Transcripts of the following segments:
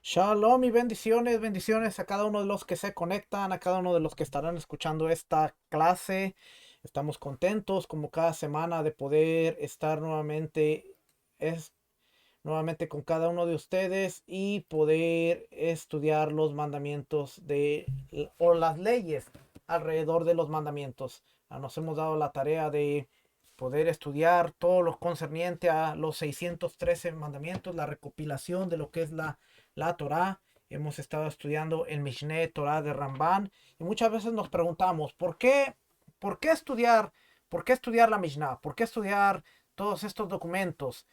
Shalom y bendiciones, bendiciones a cada uno de los que se conectan, a cada uno de los que estarán escuchando esta clase. Estamos contentos como cada semana de poder estar es, nuevamente con cada uno de ustedes y poder estudiar los mandamientos o las leyes alrededor de los mandamientos. Nos hemos dado la tarea de poder estudiar todo lo concerniente a los 613 mandamientos, la recopilación de lo que es la Torá. Hemos estado estudiando el Mishneh Torah de Ramban y muchas veces nos preguntamos, por qué estudiar, por qué estudiar la Mishnah? ¿Por qué estudiar todos estos documentos?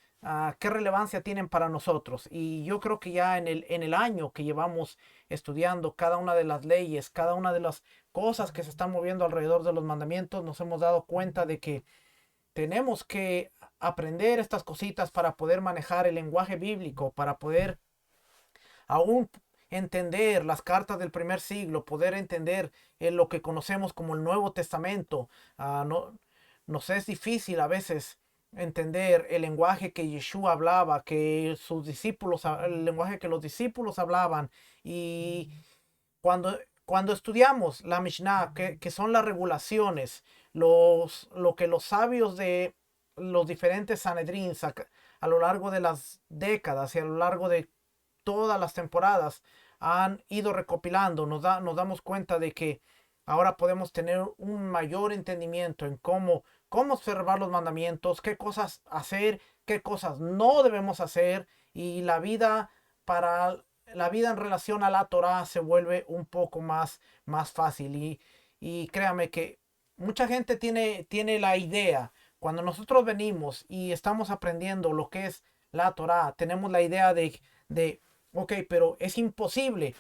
¿Qué relevancia tienen para nosotros? Y yo creo que ya en el año que llevamos estudiando cada una de las leyes, cada una de las cosas que se están moviendo alrededor de los mandamientos, nos hemos dado cuenta de que tenemos que aprender estas cositas para poder manejar el lenguaje bíblico, para poder aún entender las cartas del primer siglo, poder entender lo que conocemos como el Nuevo Testamento. Nos es difícil a veces entender el lenguaje que Yeshua hablaba, que sus discípulos, el lenguaje que los discípulos hablaban. Y cuando estudiamos la Mishnah, que son las regulaciones, lo que los sabios de los diferentes Sanedrín a lo largo de las décadas y a lo largo de todas las temporadas han ido recopilando, nos damos cuenta de que ahora podemos tener un mayor entendimiento en cómo observar los mandamientos, qué cosas hacer, qué cosas no debemos hacer, y la vida en relación a la Torah se vuelve un poco más fácil. Y créame que mucha gente tiene la idea, cuando nosotros venimos y estamos aprendiendo lo que es la Torah, tenemos la idea de ok, pero es imposible.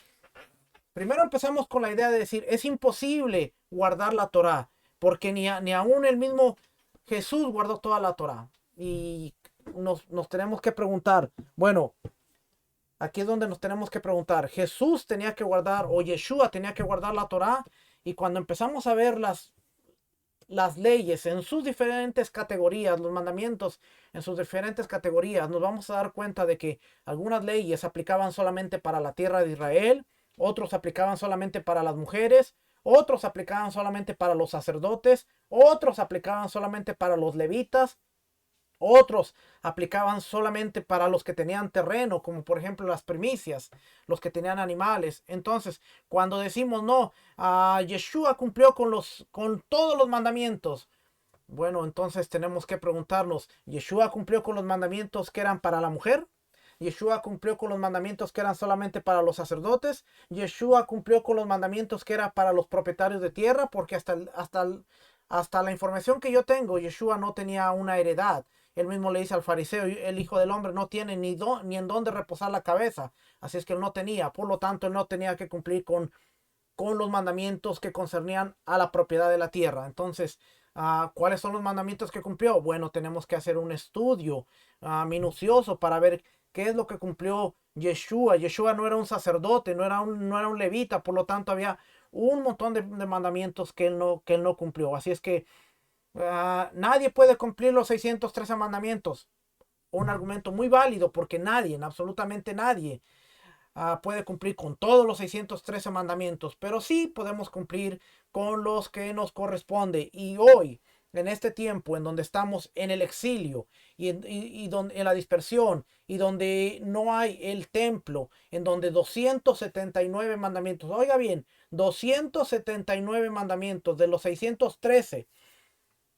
Primero empezamos con la idea de decir, es imposible guardar la Torá, porque ni aún el mismo Jesús guardó toda la Torá. Y nos tenemos que preguntar, bueno, aquí es donde nos tenemos que preguntar, Jesús tenía que guardar, o Yeshua tenía que guardar la Torá. Y cuando empezamos a ver las leyes en sus diferentes categorías, los mandamientos en sus diferentes categorías, nos vamos a dar cuenta de que algunas leyes aplicaban solamente para la tierra de Israel, otros aplicaban solamente para las mujeres, otros aplicaban solamente para los sacerdotes, otros aplicaban solamente para los levitas, otros aplicaban solamente para los que tenían terreno, como por ejemplo las primicias, los que tenían animales. Entonces, cuando decimos no, Yeshua cumplió con todos los mandamientos. Bueno, entonces tenemos que preguntarnos, ¿Yeshua cumplió con los mandamientos que eran para la mujer? ¿Yeshua cumplió con los mandamientos que eran solamente para los sacerdotes? ¿Yeshua cumplió con los mandamientos que eran para los propietarios de tierra? Porque hasta la información que yo tengo, Yeshua no tenía una heredad. Él mismo le dice al fariseo, el Hijo del Hombre no tiene ni en dónde reposar la cabeza. Así es que él no tenía, por lo tanto él no tenía que cumplir con los mandamientos que concernían a la propiedad de la tierra. Entonces, ¿cuáles son los mandamientos que cumplió? Bueno, tenemos que hacer un estudio minucioso para ver qué es lo que cumplió Yeshua. Yeshua no era un sacerdote, no era un levita, por lo tanto había un montón de mandamientos que él no cumplió. Así es que nadie puede cumplir los 613 mandamientos. Un argumento muy válido, porque nadie, absolutamente nadie, puede cumplir con todos los 613 mandamientos, pero sí podemos cumplir con los que nos corresponde. Y hoy, en este tiempo en donde estamos en el exilio en la dispersión, y donde no hay el templo, en donde 279 mandamientos, oiga bien, 279 mandamientos de los 613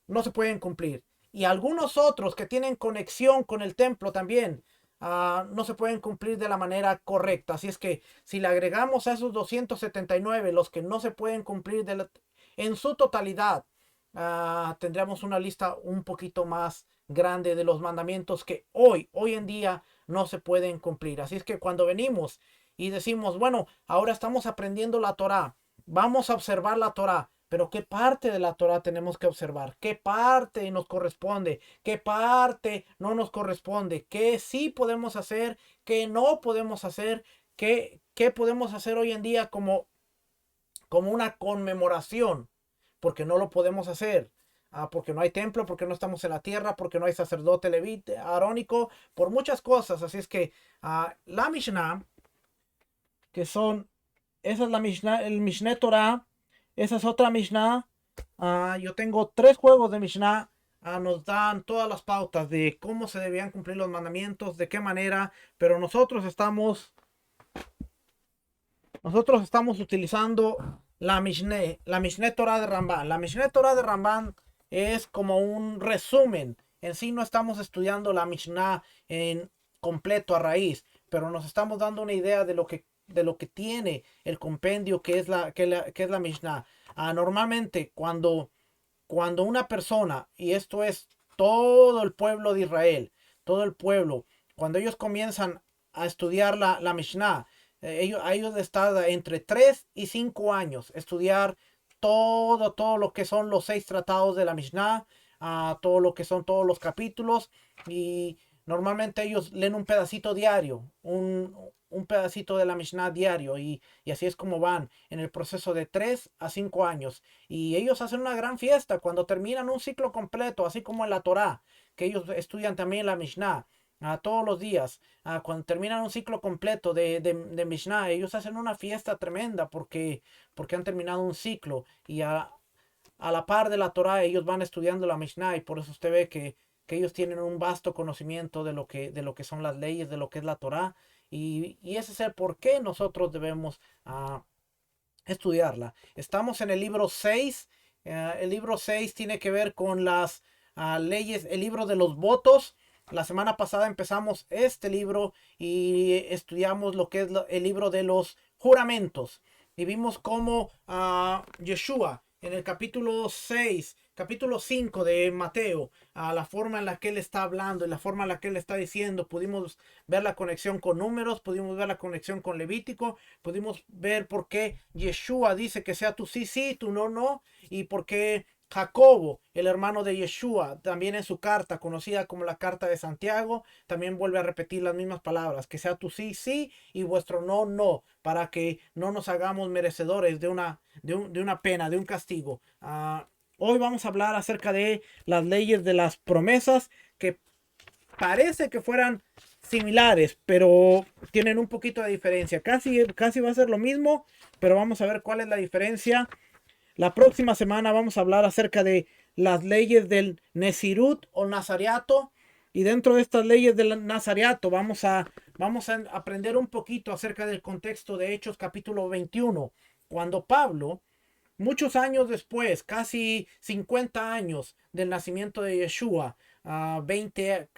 no se pueden cumplir. Y algunos otros que tienen conexión con el templo también no se pueden cumplir de la manera correcta. Así es que si le agregamos a esos 279 los que no se pueden cumplir en su totalidad, tendríamos una lista un poquito más grande de los mandamientos que hoy en día no se pueden cumplir. Así es que cuando venimos y decimos, bueno, ahora estamos aprendiendo la Torá, vamos a observar la Torá, pero ¿qué parte de la Torah tenemos que observar? ¿Qué parte nos corresponde? ¿Qué parte no nos corresponde? ¿Qué sí podemos hacer? ¿Qué no podemos hacer? ¿Qué podemos hacer hoy en día como una conmemoración? Porque no lo podemos hacer. Porque no hay templo, porque no estamos en la tierra, porque no hay sacerdote levita, arónico, por muchas cosas. Así es que la Mishnah que son, esa es la Mishnah, el Mishneh Torah, esa es otra Mishnah. Yo tengo tres juegos de Mishnah. Nos dan todas las pautas de cómo se debían cumplir los mandamientos, de qué manera, pero nosotros estamos utilizando la Mishneh Torah de Ramban. La Mishneh Torah de Ramban es como un resumen. En sí no estamos estudiando la Mishnah en completo a raíz, pero nos estamos dando una idea de lo que tiene el compendio que es la Mishnah. Normalmente cuando una persona, y esto es todo el pueblo de Israel, todo el pueblo, cuando ellos comienzan a estudiar la Mishnah, a ellos les tarda entre 3 y 5 años estudiar todo lo que son los 6 tratados de la Mishnah, todo lo que son todos los capítulos, y normalmente ellos leen un pedacito diario, un pedacito de la Mishnah diario, y así es como van en el proceso de 3 a 5 años. Y ellos hacen una gran fiesta cuando terminan un ciclo completo, así como en la Torá, que ellos estudian también la Mishnah todos los días. Cuando terminan un ciclo completo de Mishnah, ellos hacen una fiesta tremenda porque han terminado un ciclo. Y a la par de la Torá, ellos van estudiando la Mishnah, y por eso usted ve que ellos tienen un vasto conocimiento de lo que son las leyes, de lo que es la Torá. Y ese es el por qué nosotros debemos estudiarla. Estamos en el libro 6. El libro 6 tiene que ver con las leyes, el libro de los votos. La semana pasada empezamos este libro y estudiamos lo que es el libro de los juramentos. Y vimos cómo Yeshua en el capítulo 6, capítulo 5 de Mateo, a la forma en la que él está hablando y la forma en la que él está diciendo, pudimos ver la conexión con números, pudimos ver la conexión con Levítico, pudimos ver por qué Yeshua dice que sea tu sí, sí, tu no, no, y por qué Jacobo, el hermano de Yeshua, también en su carta, conocida como la carta de Santiago, también vuelve a repetir las mismas palabras, que sea tu sí, sí, y vuestro no, no, para que no nos hagamos merecedores de una pena, de un castigo. Hoy vamos a hablar acerca de las leyes de las promesas, que parece que fueran similares, pero tienen un poquito de diferencia. Casi va a ser lo mismo, pero vamos a ver cuál es la diferencia. La próxima semana vamos a hablar acerca de las leyes del Nesirut o Nazariato. Y dentro de estas leyes del Nazariato vamos a aprender un poquito acerca del contexto de Hechos capítulo 21, cuando Pablo, muchos años después, casi 50 años del nacimiento de Yeshua, 20,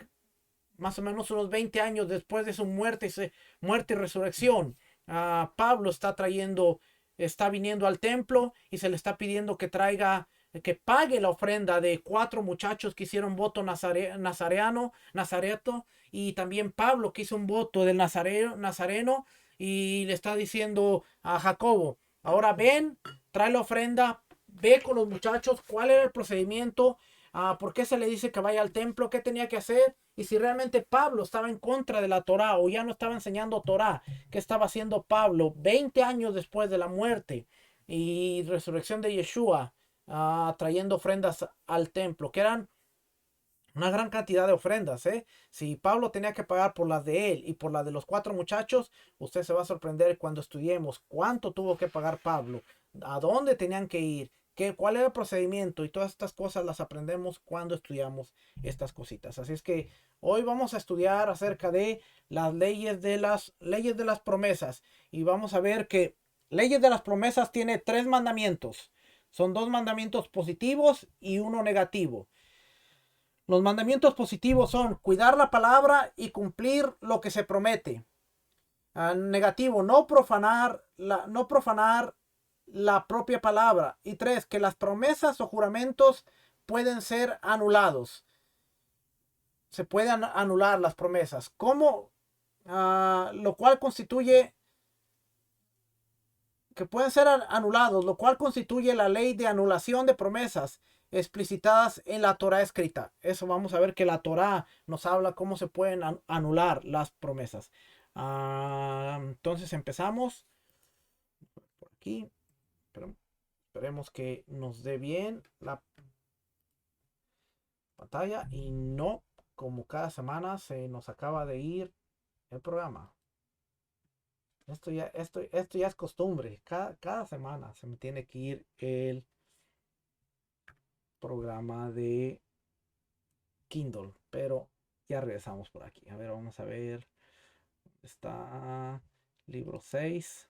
más o menos unos 20 años después de su muerte y resurrección, Pablo está viniendo al templo y se le está pidiendo que pague la ofrenda de 4 muchachos que hicieron voto nazareto, y también Pablo que hizo un voto del nazareno, y le está diciendo a Jacobo, ahora ven, trae la ofrenda, ve con los muchachos cuál era el procedimiento, por qué se le dice que vaya al templo, qué tenía que hacer, y si realmente Pablo estaba en contra de la Torá o ya no estaba enseñando Torá. ¿Qué estaba haciendo Pablo 20 años después de la muerte y resurrección de Yeshua, trayendo ofrendas al templo, que eran una gran cantidad de ofrendas, ¿eh? Si Pablo tenía que pagar por las de él y por las de los 4 muchachos, usted se va a sorprender cuando estudiemos cuánto tuvo que pagar Pablo, a dónde tenían que ir, cuál era el procedimiento, y todas estas cosas las aprendemos cuando estudiamos estas cositas. Así es que hoy vamos a estudiar acerca de las leyes de las promesas, y vamos a ver que leyes de las promesas tiene 3 mandamientos. Son 2 mandamientos positivos y uno negativo. Los mandamientos positivos son cuidar la palabra y cumplir lo que se promete. Negativo, no profanar la propia palabra. Y 3, que las promesas o juramentos pueden ser anulados. Se pueden anular las promesas. ¿Cómo? Lo cual constituye que pueden ser anulados, lo cual constituye la ley de anulación de promesas explicitadas en la Torah escrita. Eso vamos a ver que la Torah nos habla cómo se pueden anular las promesas. Entonces empezamos por aquí. Esperemos que nos dé bien la pantalla y no como cada semana se nos acaba de ir el programa. Esto ya es costumbre. Cada semana se me tiene que ir el programa de Kindle. Pero ya regresamos por aquí. A ver, vamos a ver. Está libro 6.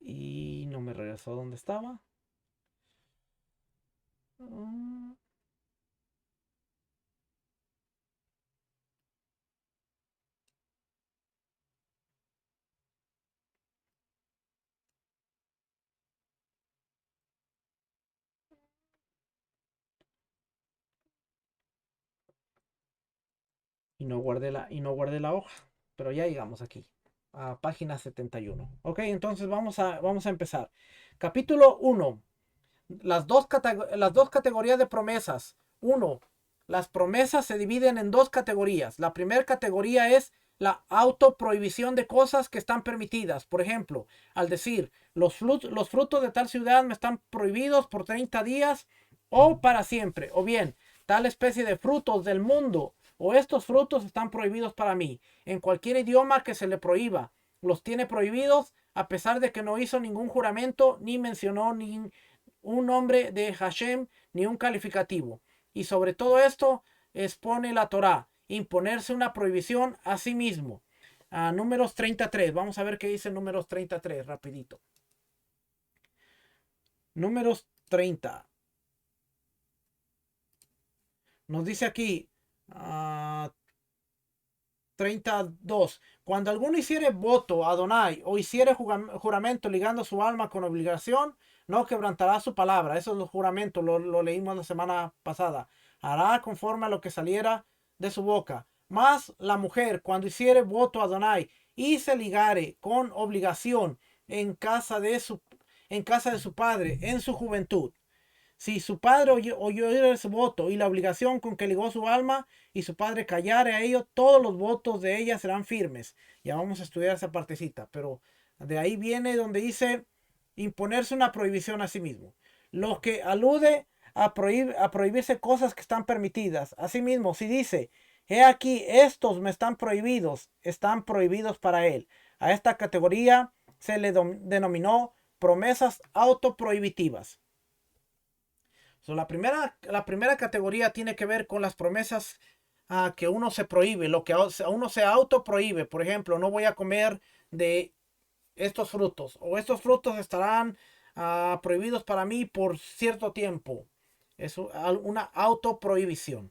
Y no me regresó a donde estaba. Mm, y no guardé la hoja. Pero ya llegamos aquí. A página 71. Ok, entonces vamos a empezar. Capítulo 1. Las dos categorías de promesas. Uno, las promesas se dividen en dos categorías. La primera categoría es la autoprohibición de cosas que están permitidas. Por ejemplo, al decir, los frutos de tal ciudad me están prohibidos por 30 días o para siempre. O bien, tal especie de frutos del mundo o estos frutos están prohibidos para mí. En cualquier idioma que se le prohíba, los tiene prohibidos a pesar de que no hizo ningún juramento ni mencionó ni un nombre de Hashem ni un calificativo. Y sobre todo esto expone la Torá, imponerse una prohibición a sí mismo. Números 33, vamos a ver qué dice números 33, rapidito. Números 30. Nos dice aquí, 32. Cuando alguno hiciere voto a Adonai o hiciere juramento ligando su alma con obligación, no quebrantará su palabra. Eso es el juramento, lo leímos la semana pasada. Hará conforme a lo que saliera de su boca. Mas la mujer, cuando hiciere voto a Adonai y se ligare con obligación en casa de su padre, en su juventud, si su padre oyó ese voto y la obligación con que ligó su alma y su padre callare a ello, todos los votos de ella serán firmes. Ya vamos a estudiar esa partecita, pero de ahí viene donde dice imponerse una prohibición a sí mismo. Lo que alude a prohibirse cosas que están permitidas. Asimismo, si dice, he aquí, estos me están prohibidos para él. A esta categoría se le denominó promesas autoprohibitivas. So, la primera categoría tiene que ver con las promesas que uno se prohíbe, lo que uno se autoprohíbe. Por ejemplo, no voy a comer de estos frutos o estos frutos estarán prohibidos para mí por cierto tiempo. Es una autoprohibición.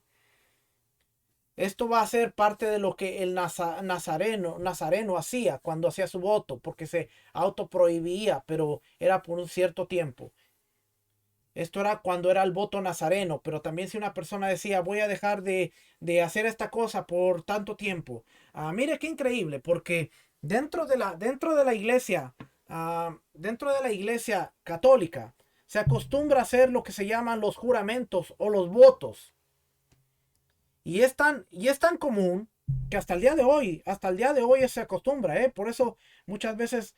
Esto va a ser parte de lo que el nazareno hacía cuando hacía su voto, porque se autoprohibía, pero era por un cierto tiempo. Esto era cuando era el voto nazareno, pero también si una persona decía voy a dejar de hacer esta cosa por tanto tiempo. Mire qué increíble, porque dentro de la iglesia católica, se acostumbra a hacer lo que se llaman los juramentos o los votos. Y es tan común que hasta el día de hoy se acostumbra, ¿eh? Por eso muchas veces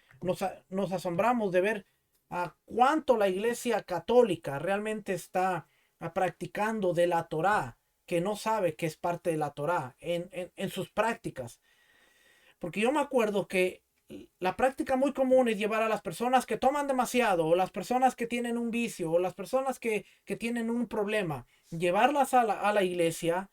nos asombramos de ver a cuánto la iglesia católica realmente está practicando de la Torá, que no sabe que es parte de la Torá en sus prácticas. Porque yo me acuerdo que la práctica muy común es llevar a las personas que toman demasiado, o las personas que tienen un vicio, o las personas que tienen un problema, llevarlas a la iglesia,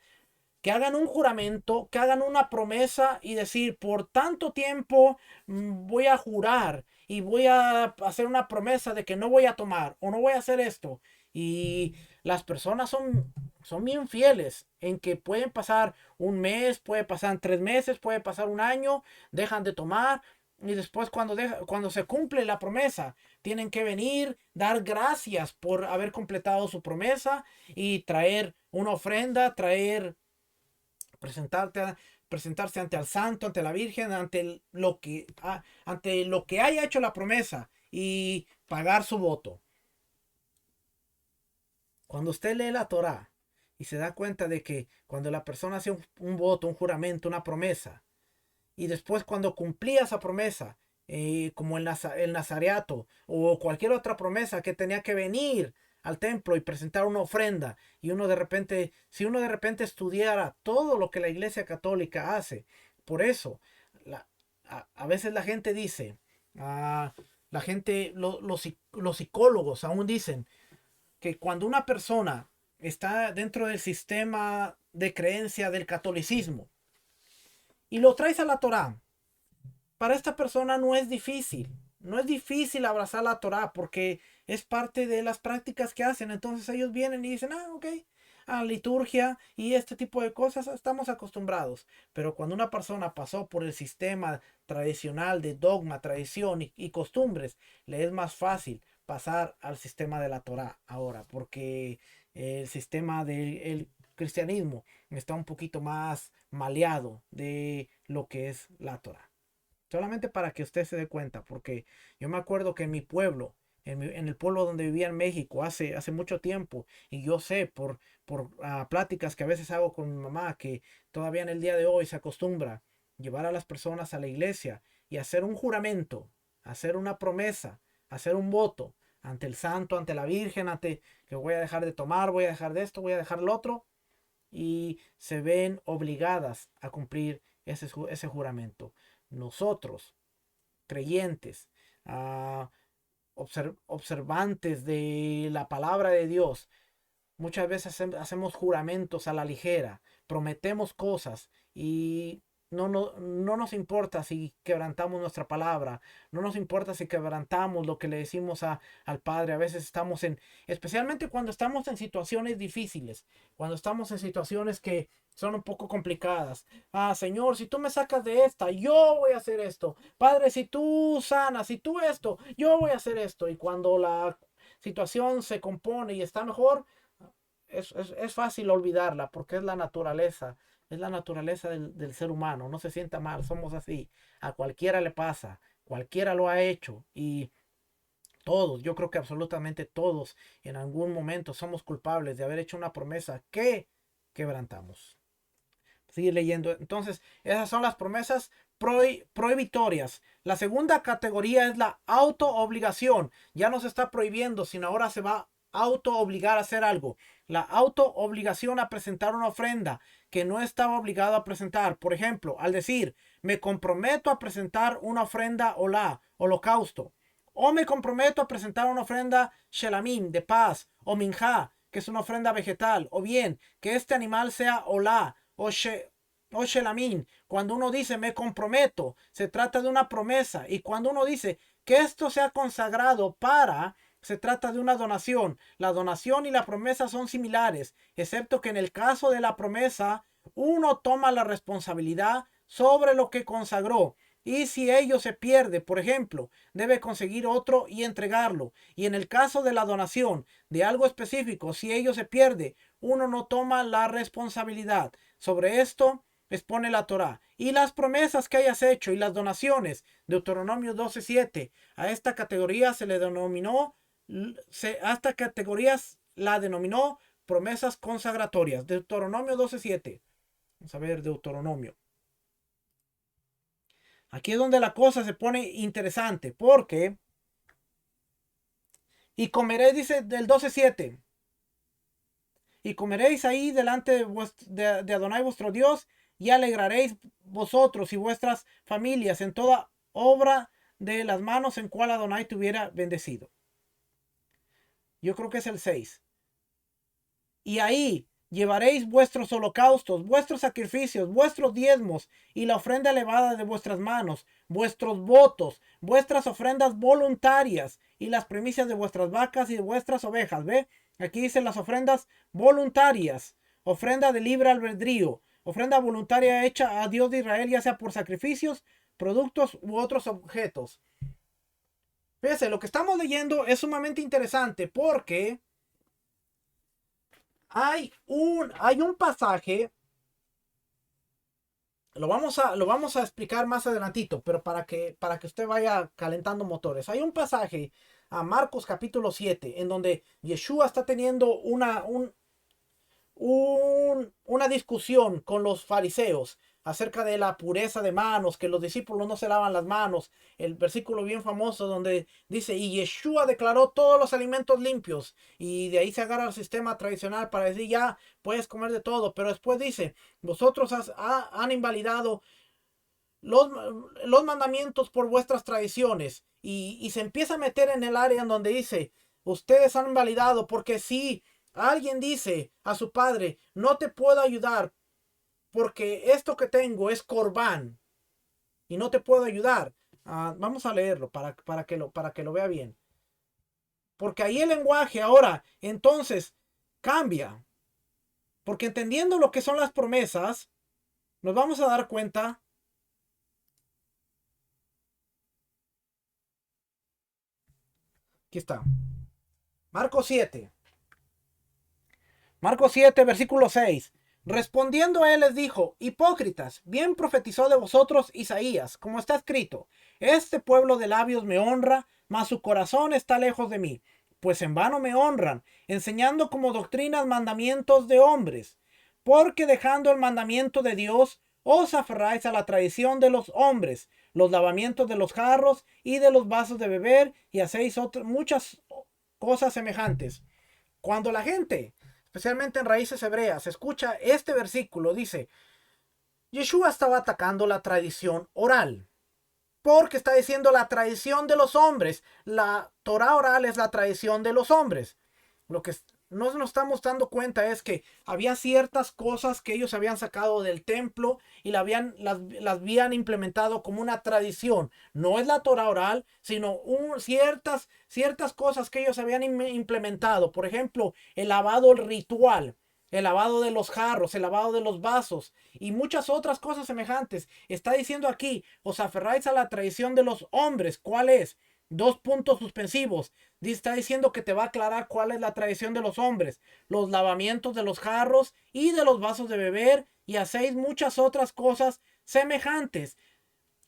que hagan un juramento, que hagan una promesa y decir, por tanto tiempo voy a jurar y voy a hacer una promesa de que no voy a tomar o no voy a hacer esto. Y las personas son bien fieles en que pueden pasar un mes, puede pasar 3 meses, puede pasar un año, dejan de tomar. Y después cuando se cumple la promesa, tienen que venir, dar gracias por haber completado su promesa y traer una ofrenda, presentarte, presentarse ante el santo, ante la Virgen, ante lo que haya hecho la promesa y pagar su voto. Cuando usted lee la Torá y se da cuenta de que cuando la persona hace un voto, un juramento, una promesa, y después cuando cumplía esa promesa, como el nazareato o cualquier otra promesa que tenía que venir al templo y presentar una ofrenda. Y uno de repente, si uno de repente estudiara todo lo que la Iglesia Católica hace, por eso, a veces la gente dice, la gente, los psicólogos aún dicen que cuando una persona está dentro del sistema de creencia del catolicismo y lo traes a la Torá, para esta persona no es difícil. No es difícil abrazar la Torá porque es parte de las prácticas que hacen. Entonces ellos vienen y dicen, ok, a liturgia y este tipo de cosas estamos acostumbrados. Pero cuando una persona pasó por el sistema tradicional de dogma, tradición y costumbres, le es más fácil pasar al sistema de la Torá ahora, porque el sistema del cristianismo está un poquito más maleado de lo que es la Torá. Solamente para que usted se dé cuenta, porque yo me acuerdo que en mi pueblo, en el pueblo donde vivía en México hace mucho tiempo, y yo sé por pláticas que a veces hago con mi mamá, que todavía en el día de hoy se acostumbra llevar a las personas a la iglesia y hacer un juramento, hacer una promesa, hacer un voto ante el santo, ante la Virgen, ante que voy a dejar de tomar, voy a dejar de esto, voy a dejar lo otro, y se ven obligadas a cumplir ese juramento. Nosotros, creyentes, ah, observantes de la palabra de Dios, muchas veces hacemos juramentos a la ligera, prometemos cosas y no nos importa si quebrantamos nuestra palabra, no nos importa si quebrantamos lo que le decimos al Padre. A veces estamos especialmente cuando estamos en situaciones difíciles, cuando estamos en situaciones que son un poco complicadas. Señor, si tú me sacas de esta, yo voy a hacer esto. Padre, si tú sanas, si tú esto, yo voy a hacer esto. Y cuando la situación se compone y está mejor, es fácil olvidarla porque es la naturaleza del ser humano. No se sienta mal, somos así. A cualquiera le pasa, cualquiera lo ha hecho y todos, yo creo que absolutamente todos en algún momento somos culpables de haber hecho una promesa que quebrantamos. Sigue leyendo. Entonces, esas son las promesas prohibitorias. La segunda categoría es la auto-obligación. Ya no se está prohibiendo, sino ahora se va a auto-obligar a hacer algo. La auto-obligación a presentar una ofrenda que no estaba obligado a presentar. Por ejemplo, al decir, me comprometo a presentar una ofrenda holocausto. O me comprometo a presentar una ofrenda shelamim, de paz, o minja, que es una ofrenda vegetal. O bien, que este animal sea olá, o shelamín. Cuando uno dice me comprometo, se trata de una promesa. Y cuando uno dice que esto sea consagrado se trata de una donación. La donación y la promesa son similares, excepto que en el caso de la promesa, uno toma la responsabilidad sobre lo que consagró. Y si ello se pierde, por ejemplo, debe conseguir otro y entregarlo. Y en el caso de la donación de algo específico, si ello se pierde, uno no toma la responsabilidad. Sobre esto expone la Torá. Y las promesas que hayas hecho y las donaciones, Deuteronomio 12:7, a esta categoría se le denominó, a esta categoría la denominó promesas consagratorias. Deuteronomio 12:7. Vamos a ver Deuteronomio. Aquí es donde la cosa se pone interesante, porque y comeréis, dice del 12:7, y comeréis ahí delante de Adonai vuestro Dios, y alegraréis vosotros y vuestras familias en toda obra de las manos en cual Adonai te hubiera bendecido. Yo creo que es el 6. Y ahí llevaréis vuestros holocaustos, vuestros sacrificios, vuestros diezmos y la ofrenda elevada de vuestras manos, vuestros votos, vuestras ofrendas voluntarias y las primicias de vuestras vacas y de vuestras ovejas. ¿Ve? Aquí dicen las ofrendas voluntarias, ofrenda de libre albedrío, ofrenda voluntaria hecha a Dios de Israel, ya sea por sacrificios, productos u otros objetos. Fíjense, lo que estamos leyendo es sumamente interesante porque hay un pasaje, lo vamos a explicar más adelantito, pero para que usted vaya calentando motores. Hay un pasaje a Marcos capítulo 7 en donde Yeshua está teniendo una discusión con los fariseos. acerca de la pureza de manos, que los discípulos no se lavan las manos. El versículo bien famoso donde dice, y Yeshua declaró todos los alimentos limpios. Y de ahí se agarra el sistema tradicional para decir, ya puedes comer de todo. Pero después dice, vosotros han invalidado los, los mandamientos por vuestras tradiciones. Y se empieza a meter en el área en donde dice, ustedes han invalidado porque si alguien dice a su padre, no te puedo ayudar porque esto que tengo es corbán y no te puedo ayudar. Vamos a leerlo para que lo vea bien. Porque ahí el lenguaje ahora entonces cambia. Porque entendiendo lo que son las promesas, nos vamos a dar cuenta. Aquí está. Marcos 7. Marcos 7, versículo 6. Respondiendo él les dijo, hipócritas, bien profetizó de vosotros Isaías, como está escrito, este pueblo de labios me honra, mas su corazón está lejos de mí, pues en vano me honran, enseñando como doctrinas mandamientos de hombres, porque dejando el mandamiento de Dios, os aferráis a la tradición de los hombres, los lavamientos de los jarros y de los vasos de beber, y hacéis muchas cosas semejantes. Cuando la gente, especialmente en raíces hebreas, escucha este versículo, dice, Yeshua estaba atacando la tradición oral, porque está diciendo la tradición de los hombres. La Torah oral es la tradición de los hombres. Lo que no nos estamos dando cuenta es que había ciertas cosas que ellos habían sacado del templo y las habían implementado como una tradición. No es la Torah oral, sino ciertas cosas que ellos habían implementado. Por ejemplo, el lavado ritual, el lavado de los jarros, el lavado de los vasos y muchas otras cosas semejantes. Está diciendo aquí, os aferráis a la tradición de los hombres. ¿Cuál es? Dos puntos suspensivos. Está diciendo que te va a aclarar cuál es la tradición de los hombres. Los lavamientos de los jarros y de los vasos de beber, y hacéis muchas otras cosas semejantes.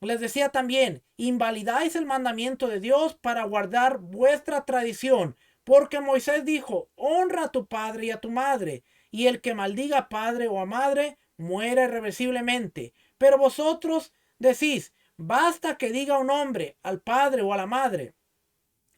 Les decía también, invalidáis el mandamiento de Dios para guardar vuestra tradición, porque Moisés dijo, honra a tu padre y a tu madre, y el que maldiga a padre o a madre muere irreversiblemente. Pero vosotros decís, basta que diga un hombre al padre o a la madre,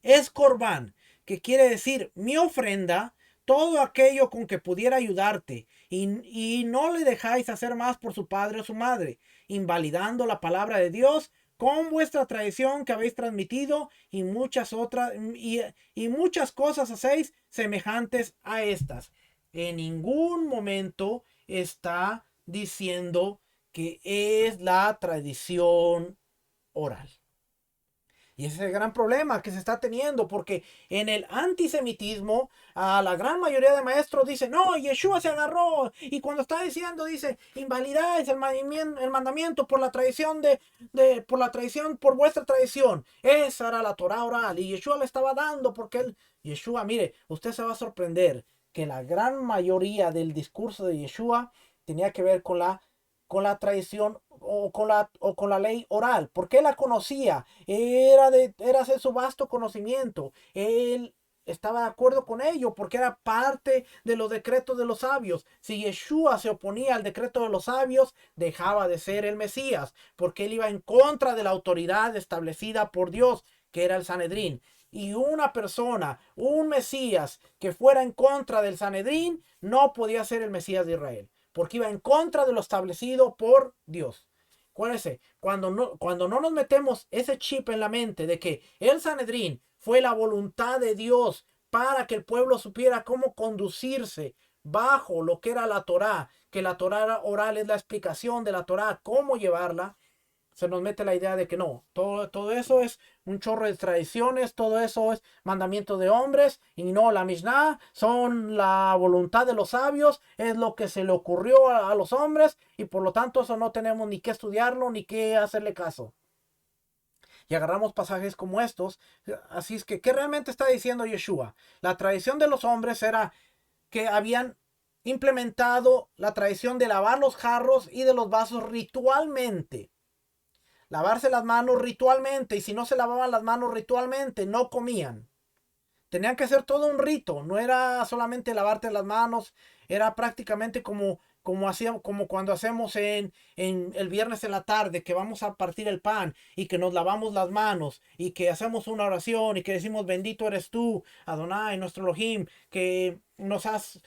es corbán, que quiere decir mi ofrenda, todo aquello con que pudiera ayudarte, y no le dejáis hacer más por su padre o su madre, invalidando la palabra de Dios con vuestra tradición que habéis transmitido, y muchas otras y muchas cosas hacéis semejantes a estas. En ningún momento está diciendo que es la tradición oral. Y ese es el gran problema que se está teniendo, porque en el antisemitismo, a la gran mayoría de maestros dicen, no, Yeshua se agarró, y cuando está diciendo, dice, invalidáis el mandamiento por la tradición por la tradición, por vuestra tradición. Esa era la Torah oral, y Yeshua le estaba dando, porque Yeshua, mire, usted se va a sorprender que la gran mayoría del discurso de Yeshua tenía que ver con la tradición o con la ley oral, porque él la conocía, era de su vasto conocimiento, él estaba de acuerdo con ello, porque era parte de los decretos de los sabios. Si Yeshua se oponía al decreto de los sabios, dejaba de ser el Mesías, porque él iba en contra de la autoridad establecida por Dios, que era el Sanedrín. Y una persona, un Mesías que fuera en contra del Sanedrín, no podía ser el Mesías de Israel, porque iba en contra de lo establecido por Dios. Acuérdense, cuando no nos metemos ese chip en la mente de que el Sanedrín fue la voluntad de Dios para que el pueblo supiera cómo conducirse bajo lo que era la Torá, que la Torá oral es la explicación de la Torá, cómo llevarla, se nos mete la idea de que no, todo eso es un chorro de tradiciones, todo eso es mandamiento de hombres, y no, la Mishnah son la voluntad de los sabios, es lo que se le ocurrió a los hombres, y por lo tanto eso no tenemos ni que estudiarlo ni que hacerle caso. Y agarramos pasajes como estos. Así es que, ¿qué realmente está diciendo Yeshua? La tradición de los hombres era que habían implementado la tradición de lavar los jarros y de los vasos ritualmente. Lavarse las manos ritualmente, y si no se lavaban las manos ritualmente, no comían. Tenían que hacer todo un rito, no era solamente lavarte las manos, era prácticamente como como cuando hacemos en el viernes en la tarde, que vamos a partir el pan y que nos lavamos las manos y que hacemos una oración y que decimos bendito eres tú, Adonai, nuestro Elohim, que nos has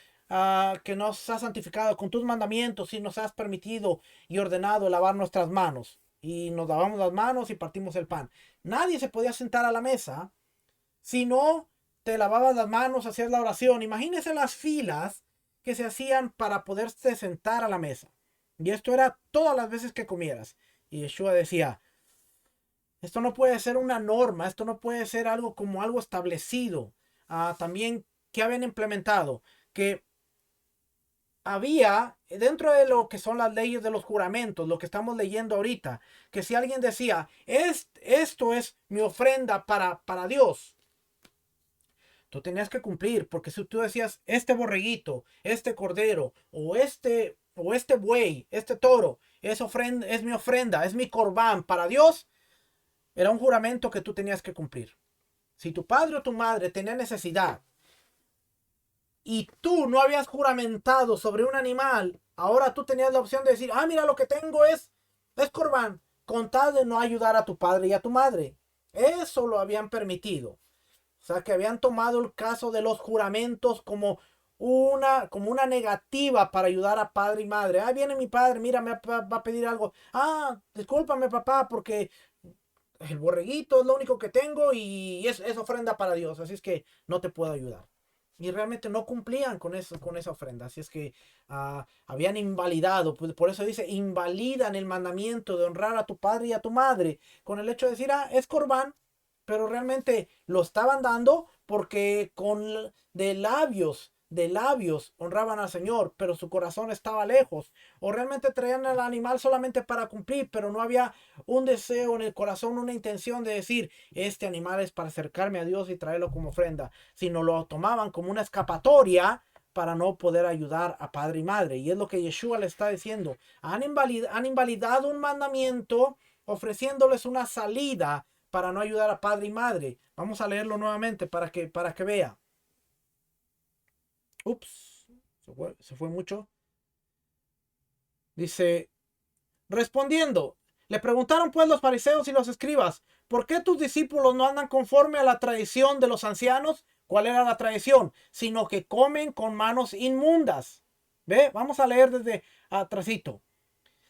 santificado con tus mandamientos y nos has permitido y ordenado lavar nuestras manos. Y nos lavamos las manos y partimos el pan. Nadie se podía sentar a la mesa si no te lavabas las manos, hacías la oración. Imagínense las filas que se hacían para poderse sentar a la mesa. Y esto era todas las veces que comieras. Y Yeshua decía, esto no puede ser una norma, esto no puede ser algo como algo establecido. También que habían implementado, que había dentro de lo que son las leyes de los juramentos, lo que estamos leyendo ahorita, que si alguien decía, esto es mi ofrenda para Dios, tú tenías que cumplir, porque si tú decías, este borreguito, este cordero, o este buey, este toro, es mi ofrenda, es mi corbán para Dios, era un juramento que tú tenías que cumplir. Si tu padre o tu madre tenía necesidad y tú no habías juramentado sobre un animal, ahora tú tenías la opción de decir, mira, lo que tengo es corbán, con tal de no ayudar a tu padre y a tu madre. Eso lo habían permitido. O sea, que habían tomado el caso de los juramentos como una negativa para ayudar a padre y madre. Viene mi padre, mira, me va a pedir algo. Discúlpame, papá, porque el borreguito es lo único que tengo y es ofrenda para Dios. Así es que no te puedo ayudar. Y realmente no cumplían con esa ofrenda. Así es que habían invalidado. Pues por eso dice, invalidan el mandamiento de honrar a tu padre y a tu madre. Con el hecho de decir, es corbán. Pero realmente lo estaban dando porque de labios honraban al Señor, pero su corazón estaba lejos. O realmente traían al animal solamente para cumplir, pero no había un deseo en el corazón, una intención de decir, este animal es para acercarme a Dios y traerlo como ofrenda, sino lo tomaban como una escapatoria para no poder ayudar a padre y madre. Y es lo que Yeshua le está diciendo. Han invalidado un mandamiento ofreciéndoles una salida para no ayudar a padre y madre. Vamos a leerlo nuevamente para que vea. Ups, se fue mucho. Dice, respondiendo, le preguntaron pues los fariseos y los escribas, ¿por qué tus discípulos no andan conforme a la tradición de los ancianos? ¿Cuál era la tradición? Sino que comen con manos inmundas. ¿Ve? Vamos a leer desde atrásito.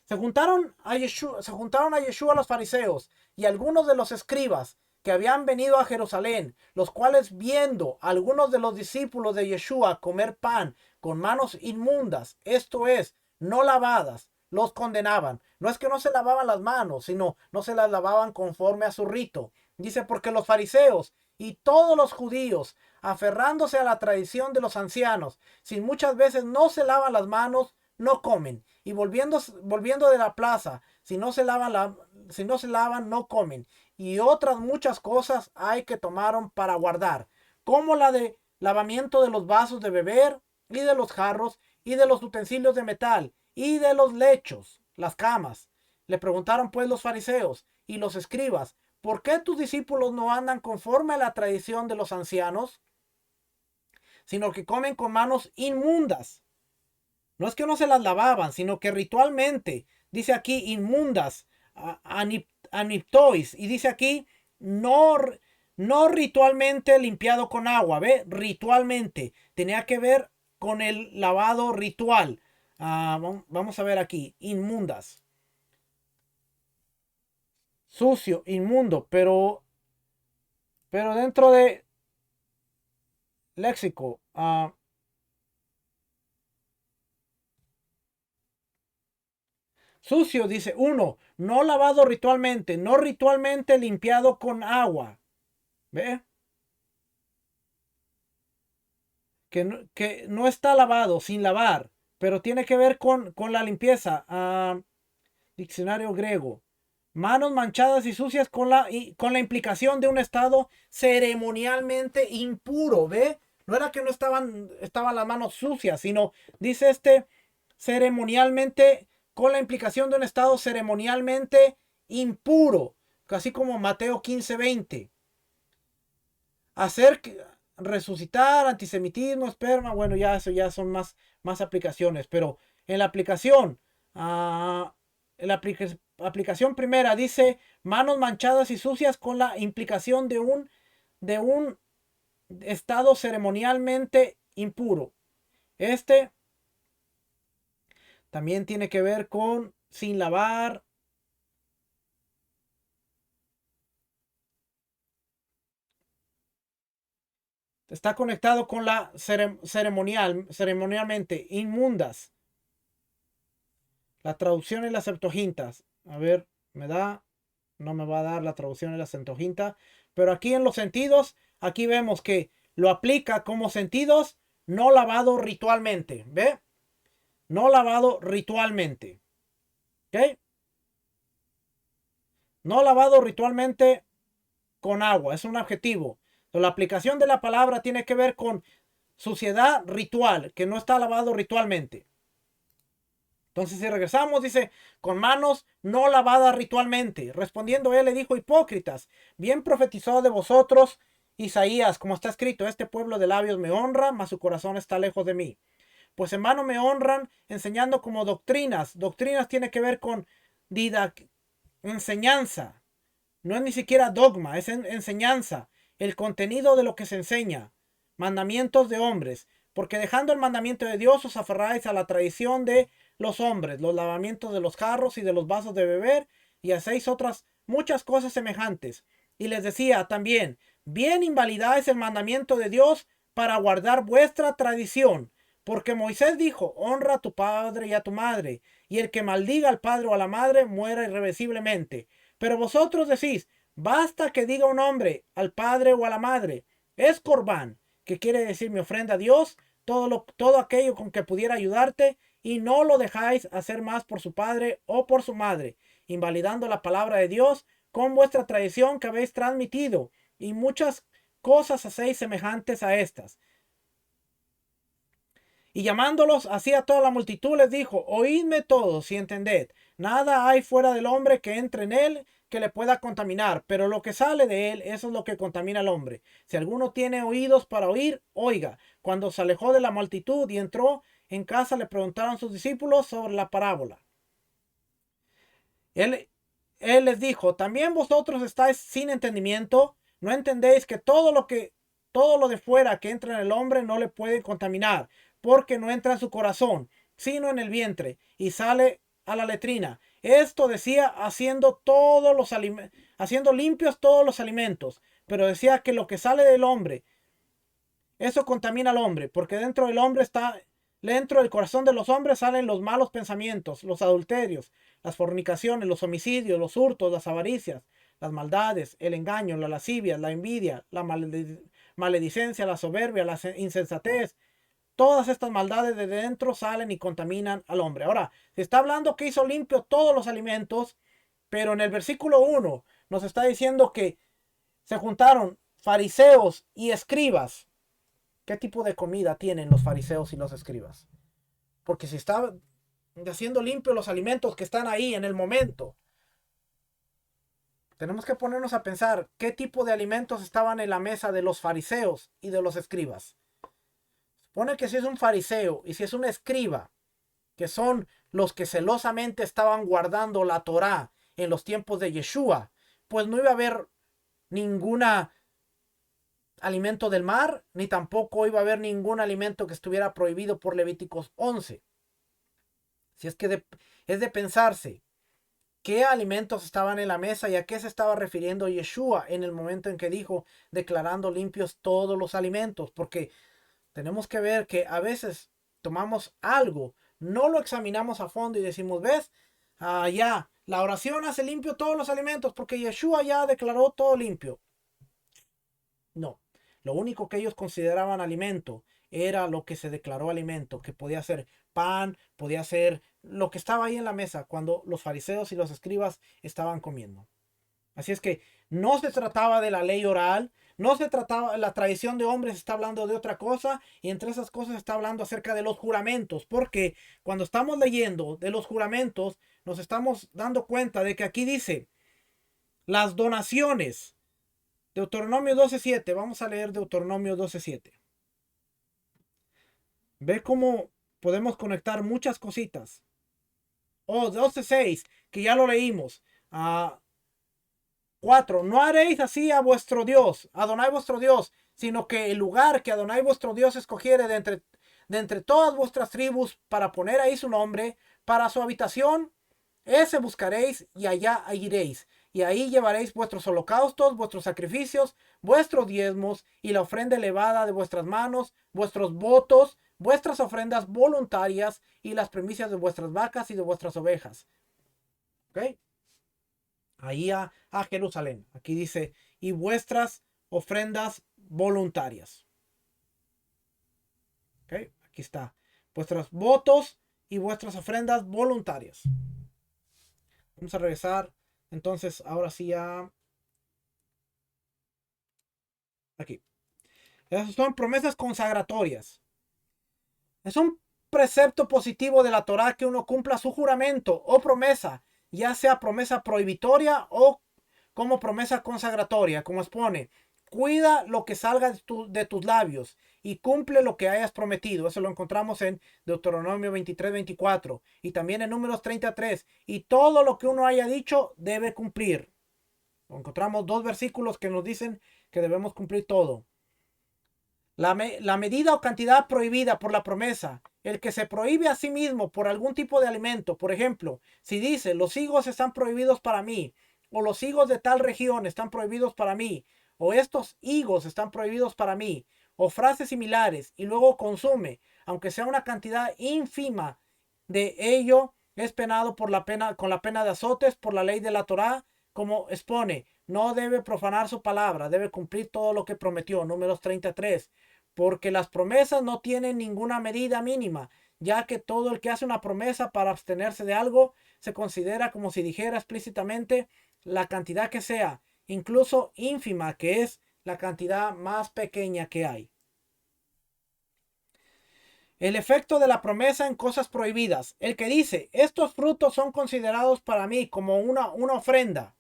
Se juntaron a Yeshua los fariseos y algunos de los escribas que habían venido a Jerusalén, los cuales viendo a algunos de los discípulos de Yeshua comer pan con manos inmundas, esto es, no lavadas, los condenaban. No es que no se lavaban las manos, sino no se las lavaban conforme a su rito. Dice, porque los fariseos y todos los judíos, aferrándose a la tradición de los ancianos, sin muchas veces no se lavan las manos, no comen. Y volviendo de la plaza, si no se lavan, no comen. Y otras muchas cosas hay que tomaron para guardar, como la de lavamiento de los vasos de beber y de los jarros y de los utensilios de metal y de los lechos, las camas. Le preguntaron pues los fariseos y los escribas, ¿por qué tus discípulos no andan conforme a la tradición de los ancianos, sino que comen con manos inmundas? No es que no se las lavaban, sino que ritualmente, dice aquí, inmundas, aniptois, y dice aquí, no ritualmente limpiado con agua, ¿ve? Ritualmente, tenía que ver con el lavado ritual. Vamos a ver aquí, inmundas. Sucio, inmundo, pero dentro de léxico, sucio, dice uno, no lavado ritualmente, no ritualmente limpiado con agua. ¿Ve? Que no está lavado, sin lavar, pero tiene que ver con la limpieza. Diccionario griego. Manos manchadas y sucias con la implicación de un estado ceremonialmente impuro. ¿Ve? No era que no estaban las manos sucias, sino dice ceremonialmente, con la implicación de un estado ceremonialmente impuro, casi como Mateo 15:20. Hacer resucitar, antisemitismo, esperma, bueno, ya eso ya son más aplicaciones, pero en la aplicación, en la aplicación primera dice manos manchadas y sucias con la implicación de un estado ceremonialmente impuro. Este también tiene que ver con sin lavar. Está conectado con la ceremonialmente inmundas. La traducción en las Septuagintas. A ver, no me va a dar la traducción en la Septuaginta. Pero aquí en los sentidos, aquí vemos que lo aplica como sentidos no lavado ritualmente. ¿Ve? No lavado ritualmente. ¿Ok? No lavado ritualmente con agua. Es un adjetivo. La aplicación de la palabra tiene que ver con suciedad ritual, que no está lavado ritualmente. Entonces, si regresamos, dice, con manos no lavadas ritualmente. Respondiendo él, le dijo, hipócritas, bien profetizó de vosotros Isaías, como está escrito, este pueblo de labios me honra, mas su corazón está lejos de mí. Pues en vano me honran enseñando como doctrinas. Doctrinas tiene que ver con enseñanza. No es ni siquiera dogma, es enseñanza. El contenido de lo que se enseña. Mandamientos de hombres. Porque dejando el mandamiento de Dios os aferráis a la tradición de los hombres, los lavamientos de los jarros y de los vasos de beber, y hacéis otras muchas cosas semejantes. Y les decía también, bien invalidáis el mandamiento de Dios para guardar vuestra tradición. Porque Moisés dijo, honra a tu padre y a tu madre, y el que maldiga al padre o a la madre muera irreversiblemente. Pero vosotros decís, basta que diga un hombre al padre o a la madre, es corbán, que quiere decir mi ofrenda a Dios, todo aquello con que pudiera ayudarte, y no lo dejáis hacer más por su padre o por su madre, invalidando la palabra de Dios con vuestra tradición que habéis transmitido, y muchas cosas hacéis semejantes a estas. Y llamándolos así a toda la multitud les dijo, oídme todos y entended, nada hay fuera del hombre que entre en él que le pueda contaminar, pero lo que sale de él, eso es lo que contamina al hombre. Si alguno tiene oídos para oír, oiga. Cuando se alejó de la multitud y entró en casa, le preguntaron sus discípulos sobre la parábola. Él, él les dijo, también vosotros estáis sin entendimiento, no entendéis que todo lo de fuera que entra en el hombre no le puede contaminar, porque no entra en su corazón, sino en el vientre, y sale a la letrina. Esto decía haciendo limpios todos los alimentos, pero decía que lo que sale del hombre, eso contamina al hombre, porque dentro del corazón de los hombres salen los malos pensamientos, los adulterios, las fornicaciones, los homicidios, los hurtos, las avaricias, las maldades, el engaño, la lascivia, la envidia, la maledicencia, la soberbia, la insensatez. Todas estas maldades de dentro salen y contaminan al hombre. Ahora, se está hablando que hizo limpio todos los alimentos, pero en el versículo 1 nos está diciendo que se juntaron fariseos y escribas. ¿Qué tipo de comida tienen los fariseos y los escribas? Porque si está haciendo limpio los alimentos que están ahí en el momento, tenemos que ponernos a pensar qué tipo de alimentos estaban en la mesa de los fariseos y de los escribas. Supone que si es un fariseo y si es un escriba, que son los que celosamente estaban guardando la Torá en los tiempos de Yeshua, pues no iba a haber ninguna alimento del mar, ni tampoco iba a haber ningún alimento que estuviera prohibido por Levíticos 11. Si es que es de pensarse qué alimentos estaban en la mesa y a qué se estaba refiriendo Yeshua en el momento en que dijo declarando limpios todos los alimentos, porque tenemos que ver que a veces tomamos algo, no lo examinamos a fondo y decimos, ¿ves? Ya, la oración hace limpio todos los alimentos porque Yeshua ya declaró todo limpio. No, lo único que ellos consideraban alimento era lo que se declaró alimento, que podía ser pan, podía ser lo que estaba ahí en la mesa cuando los fariseos y los escribas estaban comiendo. Así es que no se trataba de la ley oral, no se trataba, la tradición de hombres está hablando de otra cosa y entre esas cosas está hablando acerca de los juramentos, porque cuando estamos leyendo de los juramentos nos estamos dando cuenta de que aquí dice las donaciones. Deuteronomio 12.7. Vamos a leer Deuteronomio 12.7. Ve cómo podemos conectar muchas cositas. 12:6, que ya lo leímos. 4. No haréis así a vuestro Dios, Adonai vuestro Dios, sino que el lugar que Adonai vuestro Dios escogiere de entre todas vuestras tribus para poner ahí su nombre, para su habitación, ese buscaréis y allá iréis. Y ahí llevaréis vuestros holocaustos, vuestros sacrificios, vuestros diezmos y la ofrenda elevada de vuestras manos, vuestros votos, vuestras ofrendas voluntarias y las primicias de vuestras vacas y de vuestras ovejas. ¿Ok? Ahí a Jerusalén. Aquí dice, y vuestras ofrendas voluntarias. ¿Ok? Aquí está. Vuestros votos y vuestras ofrendas voluntarias. Vamos a regresar. Entonces, ahora sí a... Aquí. Esas son promesas consagratorias. Es un precepto positivo de la Torá que uno cumpla su juramento o promesa, ya sea promesa prohibitoria o como promesa consagratoria, como expone. Cuida lo que salga de tus labios y cumple lo que hayas prometido. Eso lo encontramos en Deuteronomio 23:24 y también en Números 33. Y todo lo que uno haya dicho debe cumplir. Encontramos 2 versículos que nos dicen que debemos cumplir todo. La medida o cantidad prohibida por la promesa. El que se prohíbe a sí mismo por algún tipo de alimento. Por ejemplo, si dice, los higos están prohibidos para mí, o los higos de tal región están prohibidos para mí, o estos higos están prohibidos para mí, o frases similares, y luego consume, aunque sea una cantidad ínfima de ello, es penado por la pena, con la pena de azotes por la ley de la Torá, como expone. No debe profanar su palabra, debe cumplir todo lo que prometió. Números 33. Porque las promesas no tienen ninguna medida mínima, ya que todo el que hace una promesa para abstenerse de algo se considera como si dijera explícitamente la cantidad que sea, incluso ínfima, que es la cantidad más pequeña que hay. El efecto de la promesa en cosas prohibidas. El que dice, estos frutos son considerados para mí como una ofrenda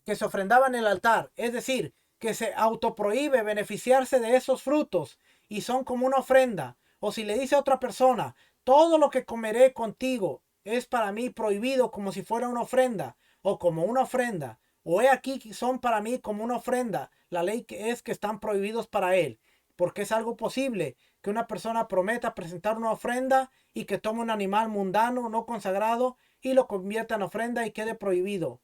que se ofrendaba en el altar, es decir, que se autoprohíbe beneficiarse de esos frutos y son como una ofrenda. O si le dice a otra persona, todo lo que comeré contigo es para mí prohibido como si fuera una ofrenda o como una ofrenda. O he aquí que son para mí como una ofrenda. La ley es que están prohibidos para él. Porque es algo posible que una persona prometa presentar una ofrenda y que tome un animal mundano, no consagrado, y lo convierta en ofrenda y quede prohibido.